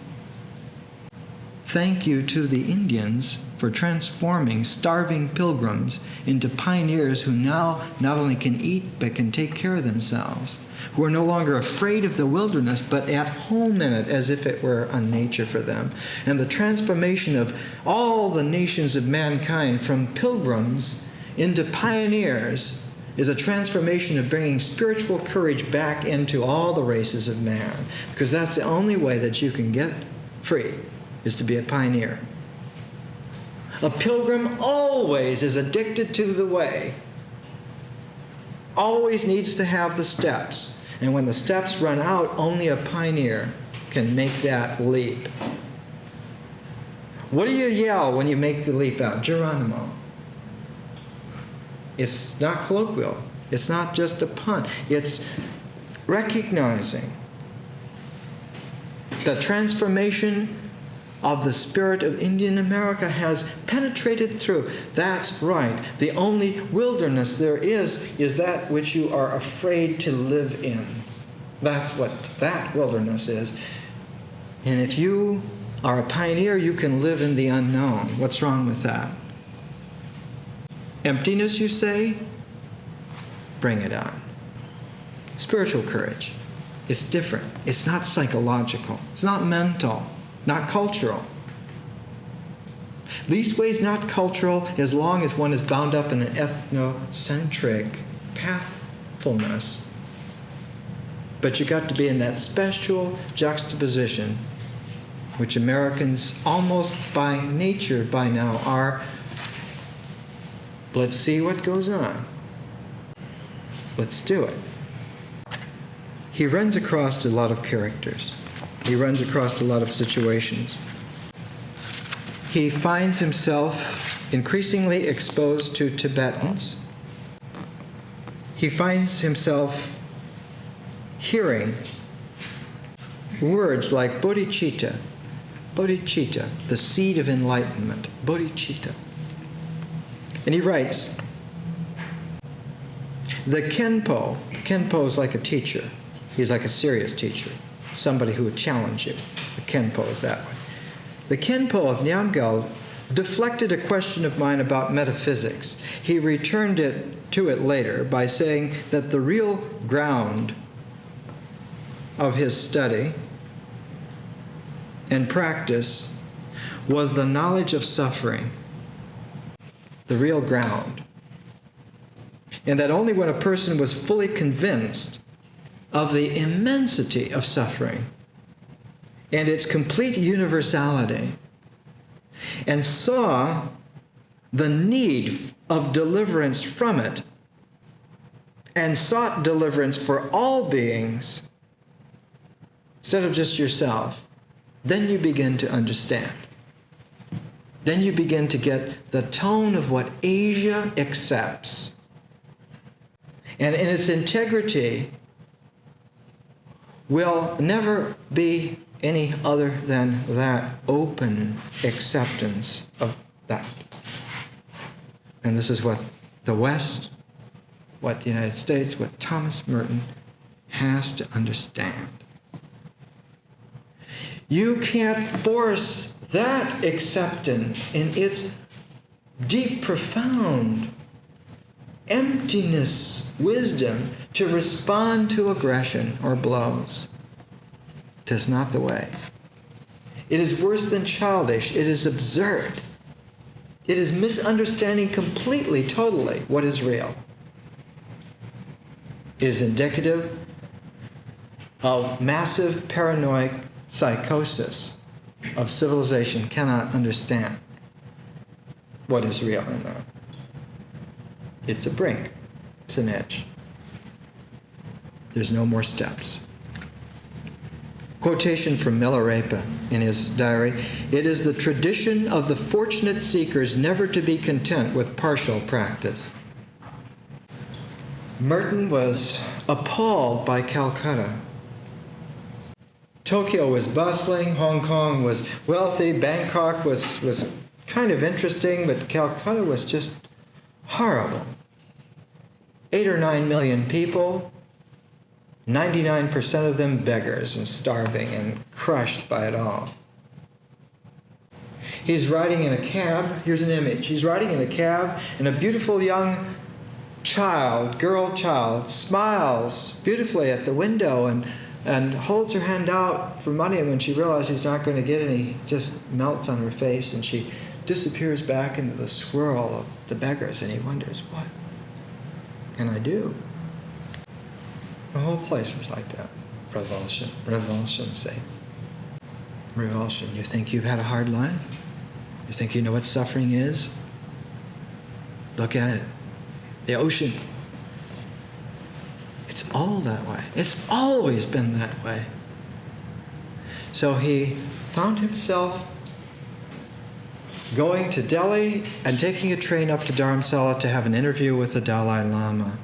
Thank you to the Indians for transforming starving pilgrims into pioneers who now not only can eat but can take care of themselves, who are no longer afraid of the wilderness but at home in it as if it were a nature for them. And the transformation of all the nations of mankind from pilgrims into pioneers is a transformation of bringing spiritual courage back into all the races of man, because that's the only way that you can get free, is to be a pioneer. A pilgrim always is addicted to the way, always needs to have the steps. And when the steps run out, only a pioneer can make that leap. What do you yell when you make the leap out? Geronimo. It's not colloquial. It's not just a pun. It's recognizing the transformation of the spirit of Indian America has penetrated through. That's right. The only wilderness there is that which you are afraid to live in. That's what that wilderness is. And if you are a pioneer, you can live in the unknown. What's wrong with that? Emptiness, you say? Bring it on. Spiritual courage. It's different. It's not psychological. It's not mental. Not cultural. Leastways not cultural as long as one is bound up in an ethnocentric pathfulness. But you got to be in that special juxtaposition, which Americans almost by nature by now are. Let's see what goes on. Let's do it. He runs across a lot of characters. He runs across a lot of situations. He finds himself increasingly exposed to Tibetans. He finds himself hearing words like bodhicitta, bodhicitta, the seed of enlightenment, bodhicitta. And he writes, the Khenpo is like a teacher. He's like a serious teacher. Somebody who would challenge you. The Khenpo is that way. The Khenpo of Nyamgal deflected a question of mine about metaphysics. He returned to it later by saying that the real ground of his study and practice was the knowledge of suffering, the real ground. And that only when a person was fully convinced of the immensity of suffering and its complete universality, and saw the need of deliverance from it, and sought deliverance for all beings, instead of just yourself, then you begin to understand. Then you begin to get the tone of what Asia accepts. And in its integrity will never be any other than that open acceptance of that. And this is what the West, what the United States, what Thomas Merton has to understand. You can't force that acceptance in its deep, profound emptiness, wisdom, to respond to aggression or blows. 'Tis not the way. It is worse than childish. It is absurd. It is misunderstanding completely, totally, what is real. It is indicative of massive paranoid psychosis of civilization cannot understand what is real and not. It's a brink. It's an edge. There's no more steps. Quotation from Milarepa in his diary: "It is the tradition of the fortunate seekers never to be content with partial practice." Merton was appalled by Calcutta. Tokyo was bustling, Hong Kong was wealthy, Bangkok was kind of interesting, but Calcutta was just horrible. 8 or 9 million people, 99% of them beggars and starving and crushed by it all. He's riding in a cab. Here's an image. He's riding in a cab, and a beautiful young child, girl child, smiles beautifully at the window and holds her hand out for money, and when she realizes he's not going to get any, just melts on her face, and she disappears back into the swirl of the beggars, and he wonders, what can I do? The whole place was like that. Revulsion. Revulsion, say. Revulsion. You think you've had a hard life? You think you know what suffering is? Look at it. The ocean. It's all that way. It's always been that way. So he found himself going to Delhi and taking a train up to Dharamsala to have an interview with the Dalai Lama.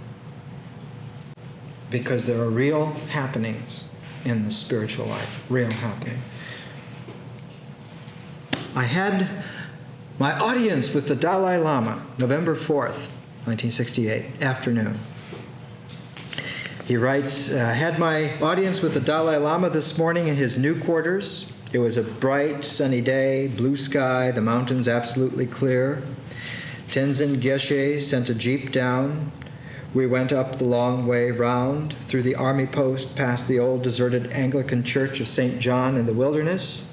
Because there are real happenings in the spiritual life. Real happening. I had my audience with the Dalai Lama, November 4th, 1968, afternoon. He writes, had my audience with the Dalai Lama this morning in his new quarters. It was a bright, sunny day, blue sky, the mountains absolutely clear. Tenzin Gyatso sent a jeep down. We went up the long way round, through the army post, past the old deserted Anglican church of St. John in the wilderness.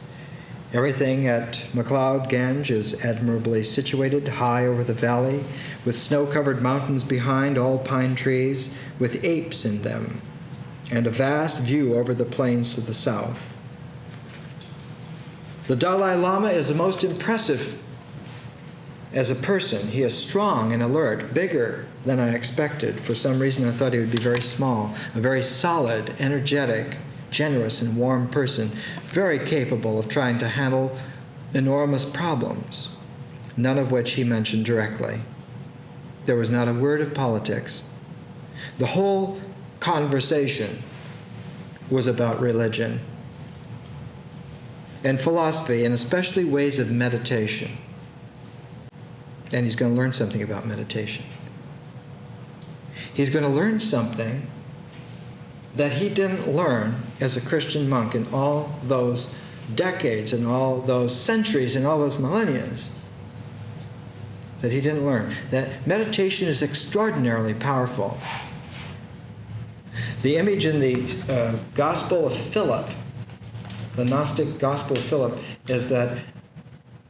Everything at MacLeod Gange is admirably situated, high over the valley, with snow-covered mountains behind, all pine trees, with apes in them, and a vast view over the plains to the south. The Dalai Lama is the most impressive as a person. He is strong and alert, bigger than I expected. For some reason, I thought he would be very small, a very solid, energetic, generous and warm person, very capable of trying to handle enormous problems, none of which he mentioned directly. There was not a word of politics. The whole conversation was about religion and philosophy, and especially ways of meditation. And he's going to learn something about meditation. He's going to learn something that he didn't learn as a Christian monk in all those decades and all those centuries and all those millennia. That he didn't learn. That meditation is extraordinarily powerful. The image in the Gospel of Philip, the Gnostic Gospel of Philip, is that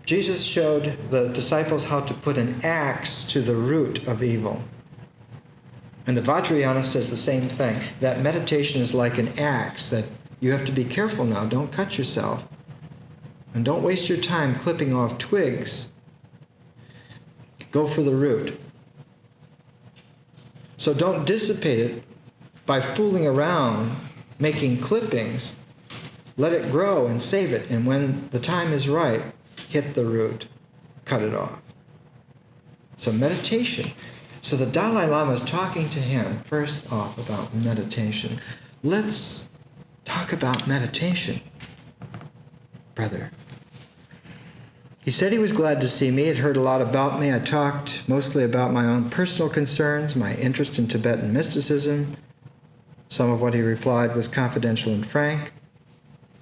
Jesus showed the disciples how to put an axe to the root of evil. And the Vajrayana says the same thing, that meditation is like an axe, that you have to be careful now, don't cut yourself. And don't waste your time clipping off twigs. Go for the root. So don't dissipate it by fooling around, making clippings. Let it grow and save it, and when the time is right, hit the root, cut it off. So meditation. So the Dalai Lama is talking to him first off about meditation. Let's talk about meditation, brother. He said he was glad to see me. He'd heard a lot about me. I talked mostly about my own personal concerns, my interest in Tibetan mysticism. Some of what he replied was confidential and frank.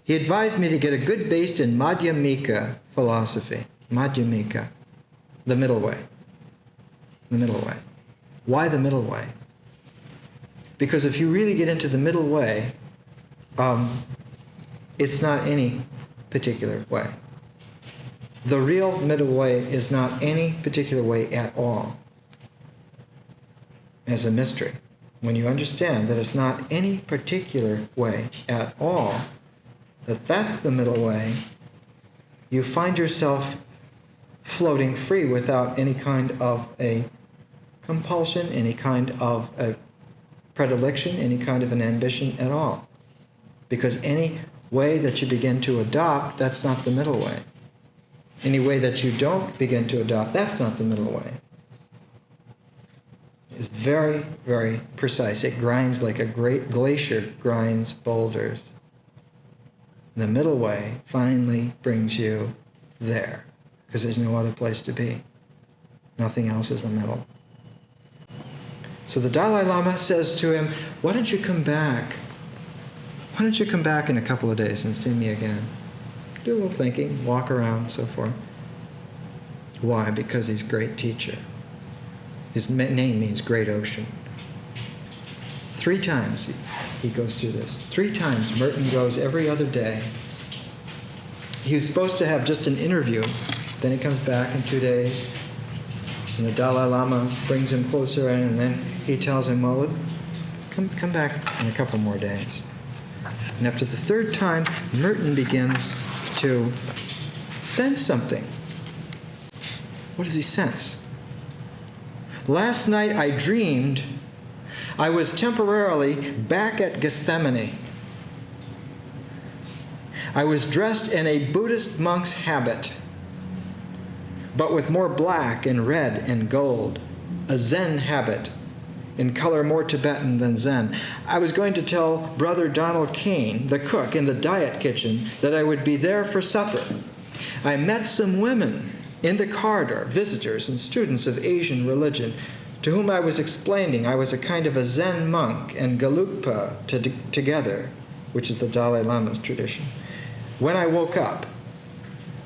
He advised me to get a good base in Madhyamika philosophy. Madhyamika, the middle way. The middle way. Why the middle way? Because if you really get into the middle way, it's not any particular way. The real middle way is not any particular way at all. As a mystery. When you understand that it's not any particular way at all, that's the middle way, you find yourself floating free without any kind of a compulsion, any kind of a predilection, any kind of an ambition at all. Because any way that you begin to adopt, that's not the middle way. Any way that you don't begin to adopt, that's not the middle way. It's very, very precise. It grinds like a great glacier grinds boulders. The middle way finally brings you there, because there's no other place to be. Nothing else is the middle. So the Dalai Lama says to him, why don't you come back? Why don't you come back in a couple of days and see me again? Do a little thinking, walk around, so forth. Why? Because he's a great teacher. His name means great ocean. 3 times he goes through this. 3 times Merton goes every other day. He's supposed to have just an interview. Then he comes back in 2 days. And the Dalai Lama brings him closer in, and then he tells him, well, come back in a couple more days. And after the 3rd time, Merton begins to sense something. What does he sense? Last night I dreamed I was temporarily back at Gethsemane. I was dressed in a Buddhist monk's habit, but with more black and red and gold, a Zen habit, in color more Tibetan than Zen. I was going to tell Brother Donald Kane, the cook in the diet kitchen, that I would be there for supper. I met some women in the corridor, visitors and students of Asian religion, to whom I was explaining I was a kind of a Zen monk and Gelugpa together, which is the Dalai Lama's tradition. When I woke up,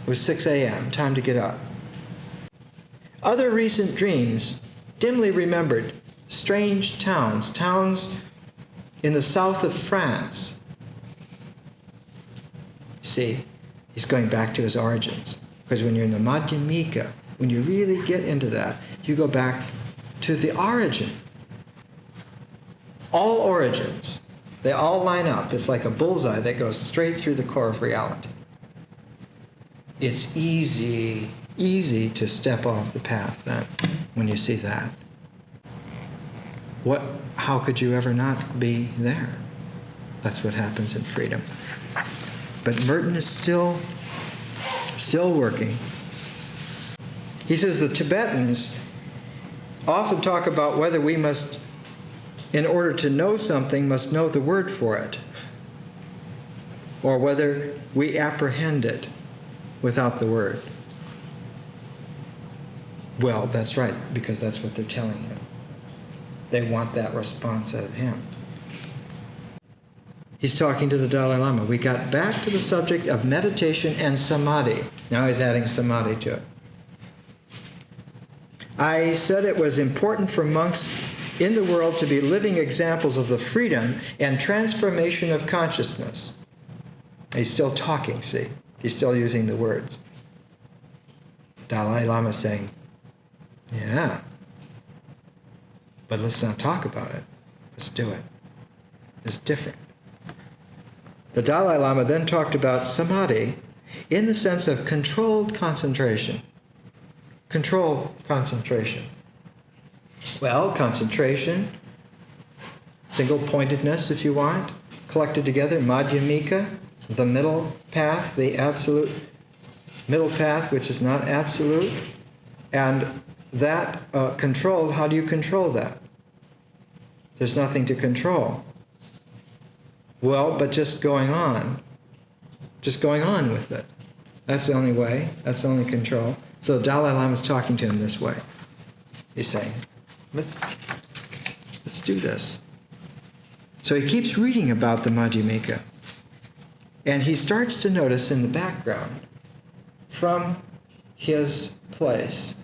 it was 6 a.m., time to get up. Other recent dreams, dimly remembered, strange towns in the south of France. See, he's going back to his origins. Because when you're in the Madhyamika, when you really get into that, you go back to the origin. All origins, they all line up. It's like a bullseye that goes straight through the core of reality. It's easy to step off the path then when you see that. How could you ever not be there? That's what happens in freedom. But Merton is still working. He says the Tibetans often talk about whether we must, in order to know something, must know the word for it, or whether we apprehend it without the word. Well, that's right, because that's what they're telling him. They want that response out of him. He's talking to the Dalai Lama. We got back to the subject of meditation and samadhi. Now he's adding samadhi to it. I said it was important for monks in the world to be living examples of the freedom and transformation of consciousness. He's still talking, see? He's still using the words. Dalai Lama saying, yeah, but let's not talk about it. Let's do it. It's different. The Dalai Lama then talked about samadhi in the sense of controlled concentration. Controlled concentration. Well, concentration, single-pointedness if you want, collected together, madhyamika, the middle path, the absolute middle path, which is not absolute, and that controlled, how do you control that? There's nothing to control. Well, but just going on with it. That's the only way. That's the only control. So the Dalai Lama is talking to him this way. He's saying, let's do this. So he keeps reading about the Madhyamika. And he starts to notice in the background, from his place,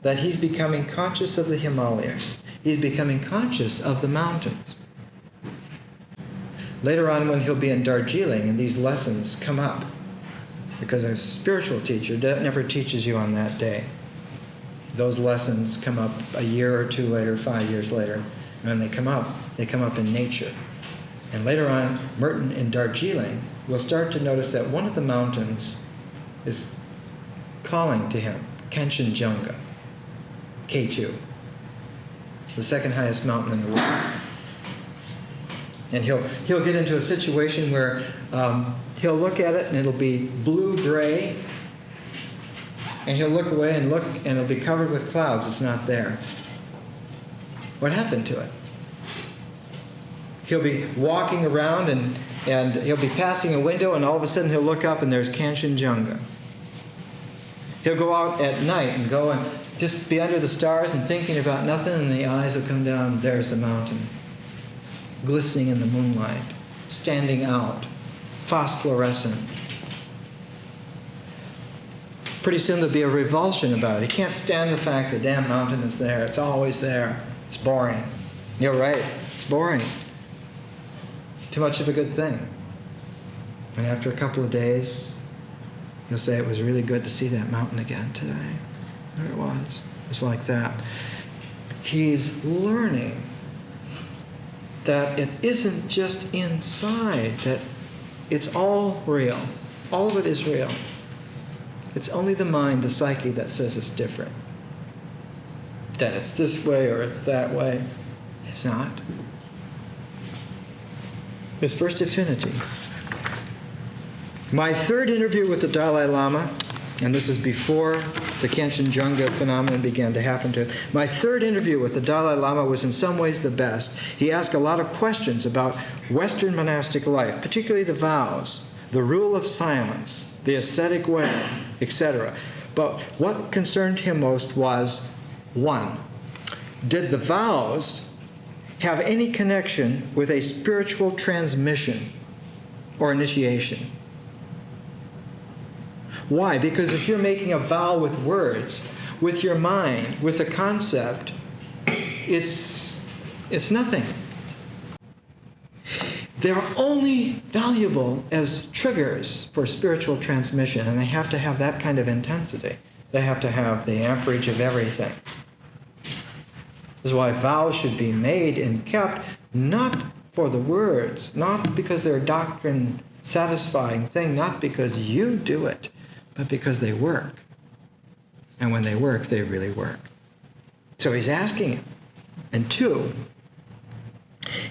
that he's becoming conscious of the Himalayas. He's becoming conscious of the mountains. Later on, when he'll be in Darjeeling and these lessons come up, because a spiritual teacher never teaches you on that day. Those lessons come up a year or two later, 5 years later. And when they come up in nature. And later on, Merton in Darjeeling will start to notice that one of the mountains is calling to him, Kanchenjunga, K2, the second highest mountain in the world. And he'll get into a situation where he'll look at it and it'll be blue-gray, and he'll look away and look and it'll be covered with clouds. It's not there. What happened to it? He'll be walking around and he'll be passing a window, and all of a sudden he'll look up and there's Kanchenjunga. He'll go out at night and go and just be under the stars and thinking about nothing, and the eyes will come down. There's the mountain, glistening in the moonlight, standing out, phosphorescent. Pretty soon there'll be a revulsion about it. He can't stand the fact the damn mountain is there. It's always there. It's boring. You're right. It's boring. Too much of a good thing. And after a couple of days, he'll say, it was really good to see that mountain again today. There it was. It was like that. He's learning that it isn't just inside, that it's all real. All of it is real. It's only the mind, the psyche, that says it's different. That it's this way or it's that way. It's not. His first affinity. My third interview with the Dalai Lama, and this is before the Kanchenjunga phenomenon began to happen to him. My third interview with the Dalai Lama was in some ways the best. He asked a lot of questions about Western monastic life, particularly the vows, the rule of silence, the ascetic way, etc. But what concerned him most was, 1, did the vows have any connection with a spiritual transmission or initiation? Why? Because if you're making a vow with words, with your mind, with a concept, it's nothing. They're only valuable as triggers for spiritual transmission, and they have to have that kind of intensity. They have to have the amperage of everything. This is why vows should be made and kept, not for the words, not because they're a doctrine-satisfying thing, not because you do it, but because they work. And when they work, they really work. So he's asking him. And 2,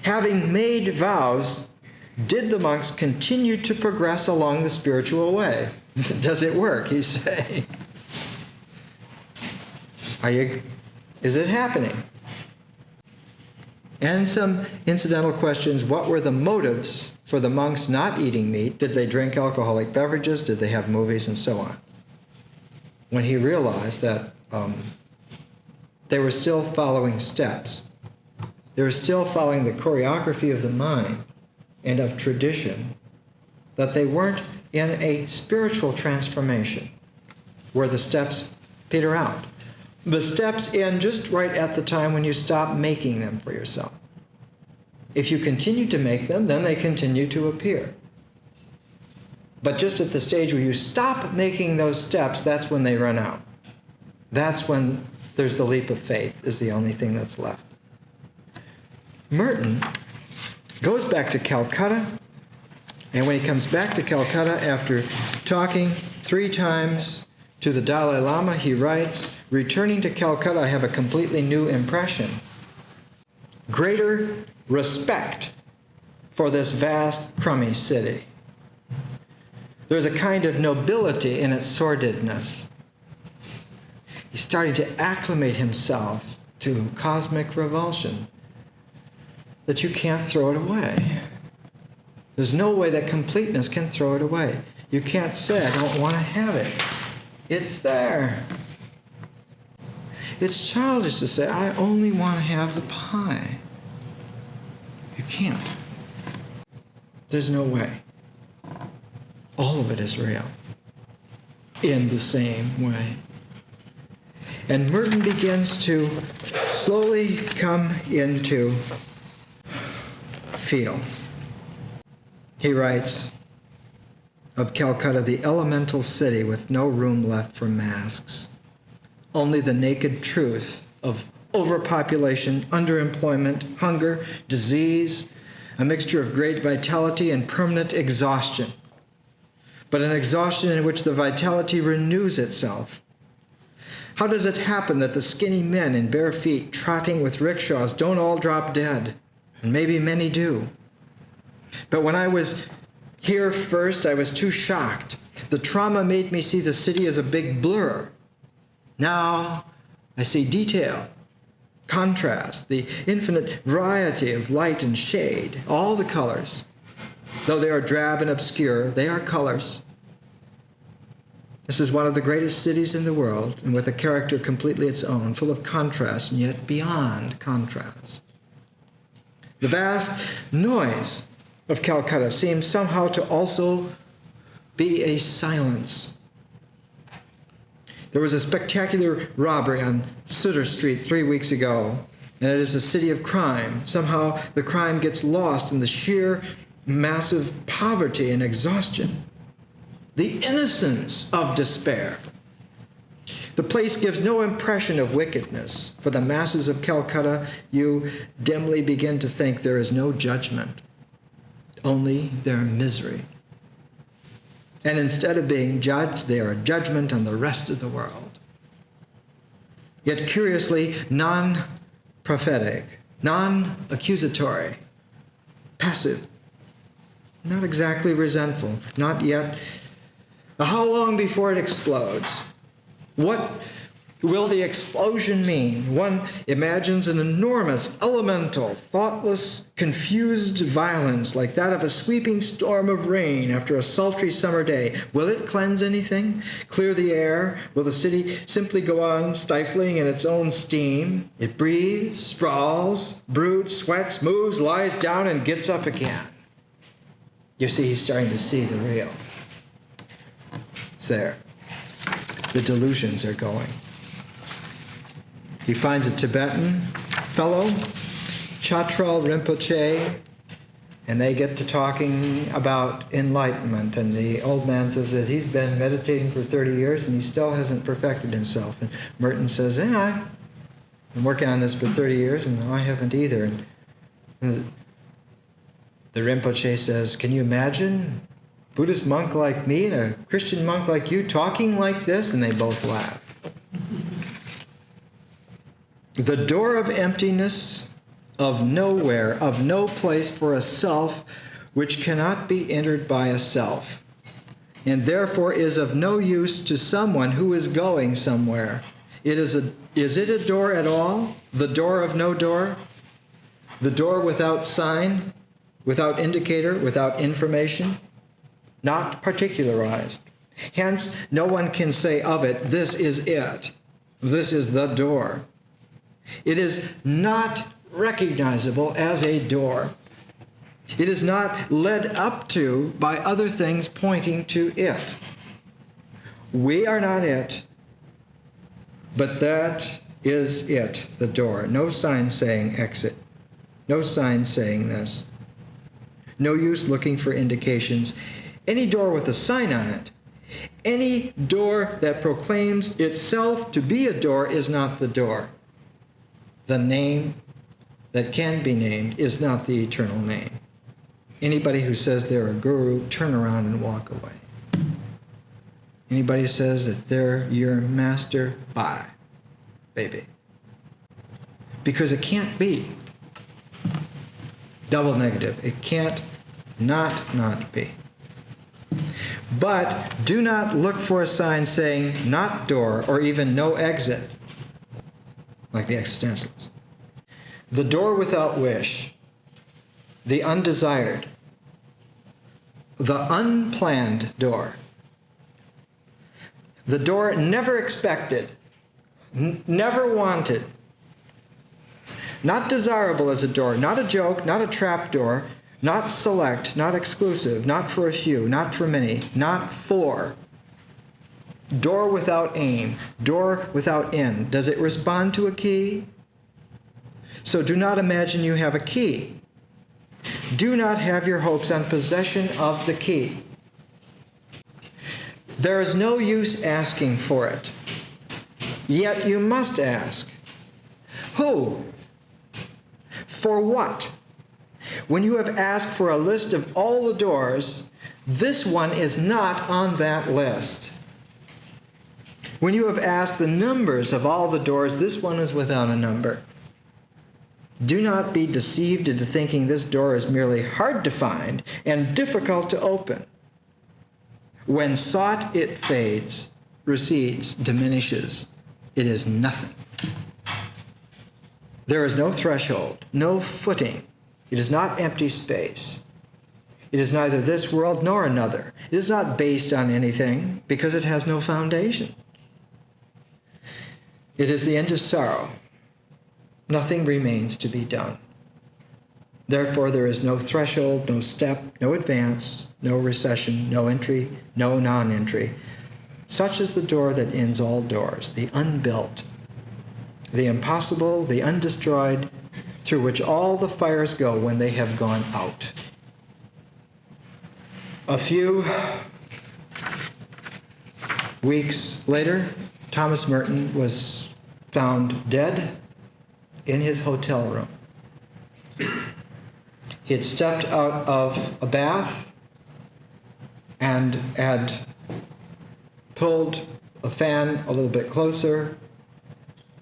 having made vows, did the monks continue to progress along the spiritual way? Does it work, he's saying. Is it happening? And some incidental questions. What were the motives for the monks not eating meat? Did they drink alcoholic beverages? Did they have movies? And so on. When he realized that they were still following steps. They were still following the choreography of the mind and of tradition. That they weren't in a spiritual transformation where the steps peter out. The steps end just right at the time when you stop making them for yourself. If you continue to make them, then they continue to appear. But just at the stage where you stop making those steps, that's when they run out. That's when there's the leap of faith, is the only thing that's left. Merton goes back to Calcutta, and when he comes back to Calcutta after talking 3 times to the Dalai Lama, he writes, returning to Calcutta, I have a completely new impression. Greater respect for this vast, crummy city. There's a kind of nobility in its sordidness. He's starting to acclimate himself to cosmic revulsion, that you can't throw it away. There's no way that completeness can throw it away. You can't say, I don't want to have it. It's there. It's childish to say, I only want to have the pie. You can't. There's no way. All of it is real. In the same way. And Merton begins to slowly come into feel. He writes of Calcutta, the elemental city with no room left for masks. Only the naked truth of overpopulation, underemployment, hunger, disease, a mixture of great vitality and permanent exhaustion. But an exhaustion in which the vitality renews itself. How does it happen that the skinny men in bare feet trotting with rickshaws don't all drop dead? And maybe many do. But when I was here first, I was too shocked. The trauma made me see the city as a big blur. Now I see detail, contrast, the infinite variety of light and shade, all the colors. Though they are drab and obscure, they are colors. This is one of the greatest cities in the world, and with a character completely its own, full of contrast and yet beyond contrast. The vast noise of Calcutta seems somehow to also be a silence. There was a spectacular robbery on Sutter Street 3 weeks ago, and it is a city of crime. Somehow the crime gets lost in the sheer massive poverty and exhaustion. The innocence of despair. The place gives no impression of wickedness. For the masses of Calcutta, you dimly begin to think there is no judgment, only their misery. And instead of being judged, they are a judgment on the rest of the world. Yet curiously, non-prophetic, non-accusatory, passive, not exactly resentful, not yet. How long before it explodes? What will the explosion mean? One imagines an enormous, elemental, thoughtless, confused violence like that of a sweeping storm of rain after a sultry summer day. Will it cleanse anything? Clear the air? Will the city simply go on stifling in its own steam? It breathes, sprawls, broods, sweats, moves, lies down, and gets up again. You see, he's starting to see the real. It's there. The delusions are going. He finds a Tibetan fellow, Chatral Rinpoche, and they get to talking about enlightenment. And the old man says that he's been meditating for 30 years and he still hasn't perfected himself. And Merton says, I've been working on this for 30 years and I haven't either. And the Rinpoche says, can you imagine a Buddhist monk like me and a Christian monk like you talking like this? And they both laugh. The door of emptiness, of nowhere, of no place for a self which cannot be entered by a self, and therefore is of no use to someone who is going somewhere. Is it a door at all? The door of no door? The door without sign, without indicator, without information? Not particularized. Hence, no one can say of it, this is it. This is the door. It is not recognizable as a door. It is not led up to by other things pointing to it. We are not it, but that is it, the door. No sign saying exit. No sign saying this. No use looking for indications. Any door with a sign on it, any door that proclaims itself to be a door is not the door. The name that can be named is not the eternal name. Anybody who says they're a guru, turn around and walk away. Anybody who says that they're your master, bye, baby. Because it can't be. Double negative. It can't not be. But do not look for a sign saying not door or even no exit, like the existentialists. The door without wish, the undesired, the unplanned door The door never expected, never wanted, not desirable as a door, not a joke, not a trap door, not select, not exclusive, not for a few, not for many, not for. Door without aim, door without end. Does it respond to a key? So do not imagine you have a key. Do not have your hopes on possession of the key. There is no use asking for it. Yet you must ask. Who? For what? When you have asked for a list of all the doors, this one is not on that list. When you have asked the numbers of all the doors, this one is without a number. Do not be deceived into thinking this door is merely hard to find and difficult to open. When sought, it fades, recedes, diminishes. It is nothing. There is no threshold, no footing. It is not empty space. It is neither this world nor another. It is not based on anything because it has no foundation. It is the end of sorrow. Nothing remains to be done. Therefore, there is no threshold, no step, no advance, no recession, no entry, no non-entry. Such is the door that ends all doors, the unbuilt, the impossible, the undestroyed, through which all the fires go when they have gone out. A few weeks later, Thomas Merton was found dead in his hotel room. He had stepped out of a bath and had pulled a fan a little bit closer,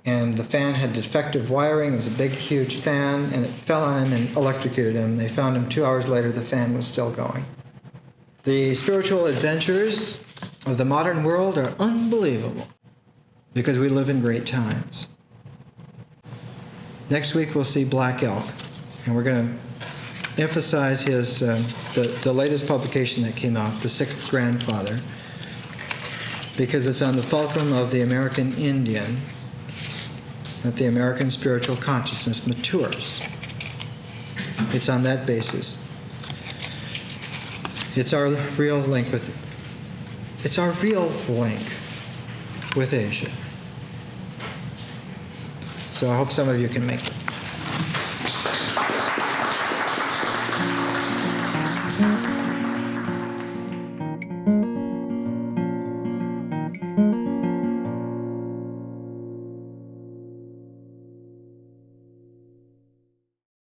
and the fan had defective wiring. It was a big, huge fan, and it fell on him and electrocuted him. They found him 2 hours later. The fan was still going. The spiritual adventures of the modern world are unbelievable because we live in great times. Next week we'll see Black Elk, and we're going to emphasize his the latest publication that came out, The Sixth Grandfather, because it's on the fulcrum of the American Indian, that the American spiritual consciousness matures. It's on that basis. It's our real link with Asia. So I hope some of you can make it.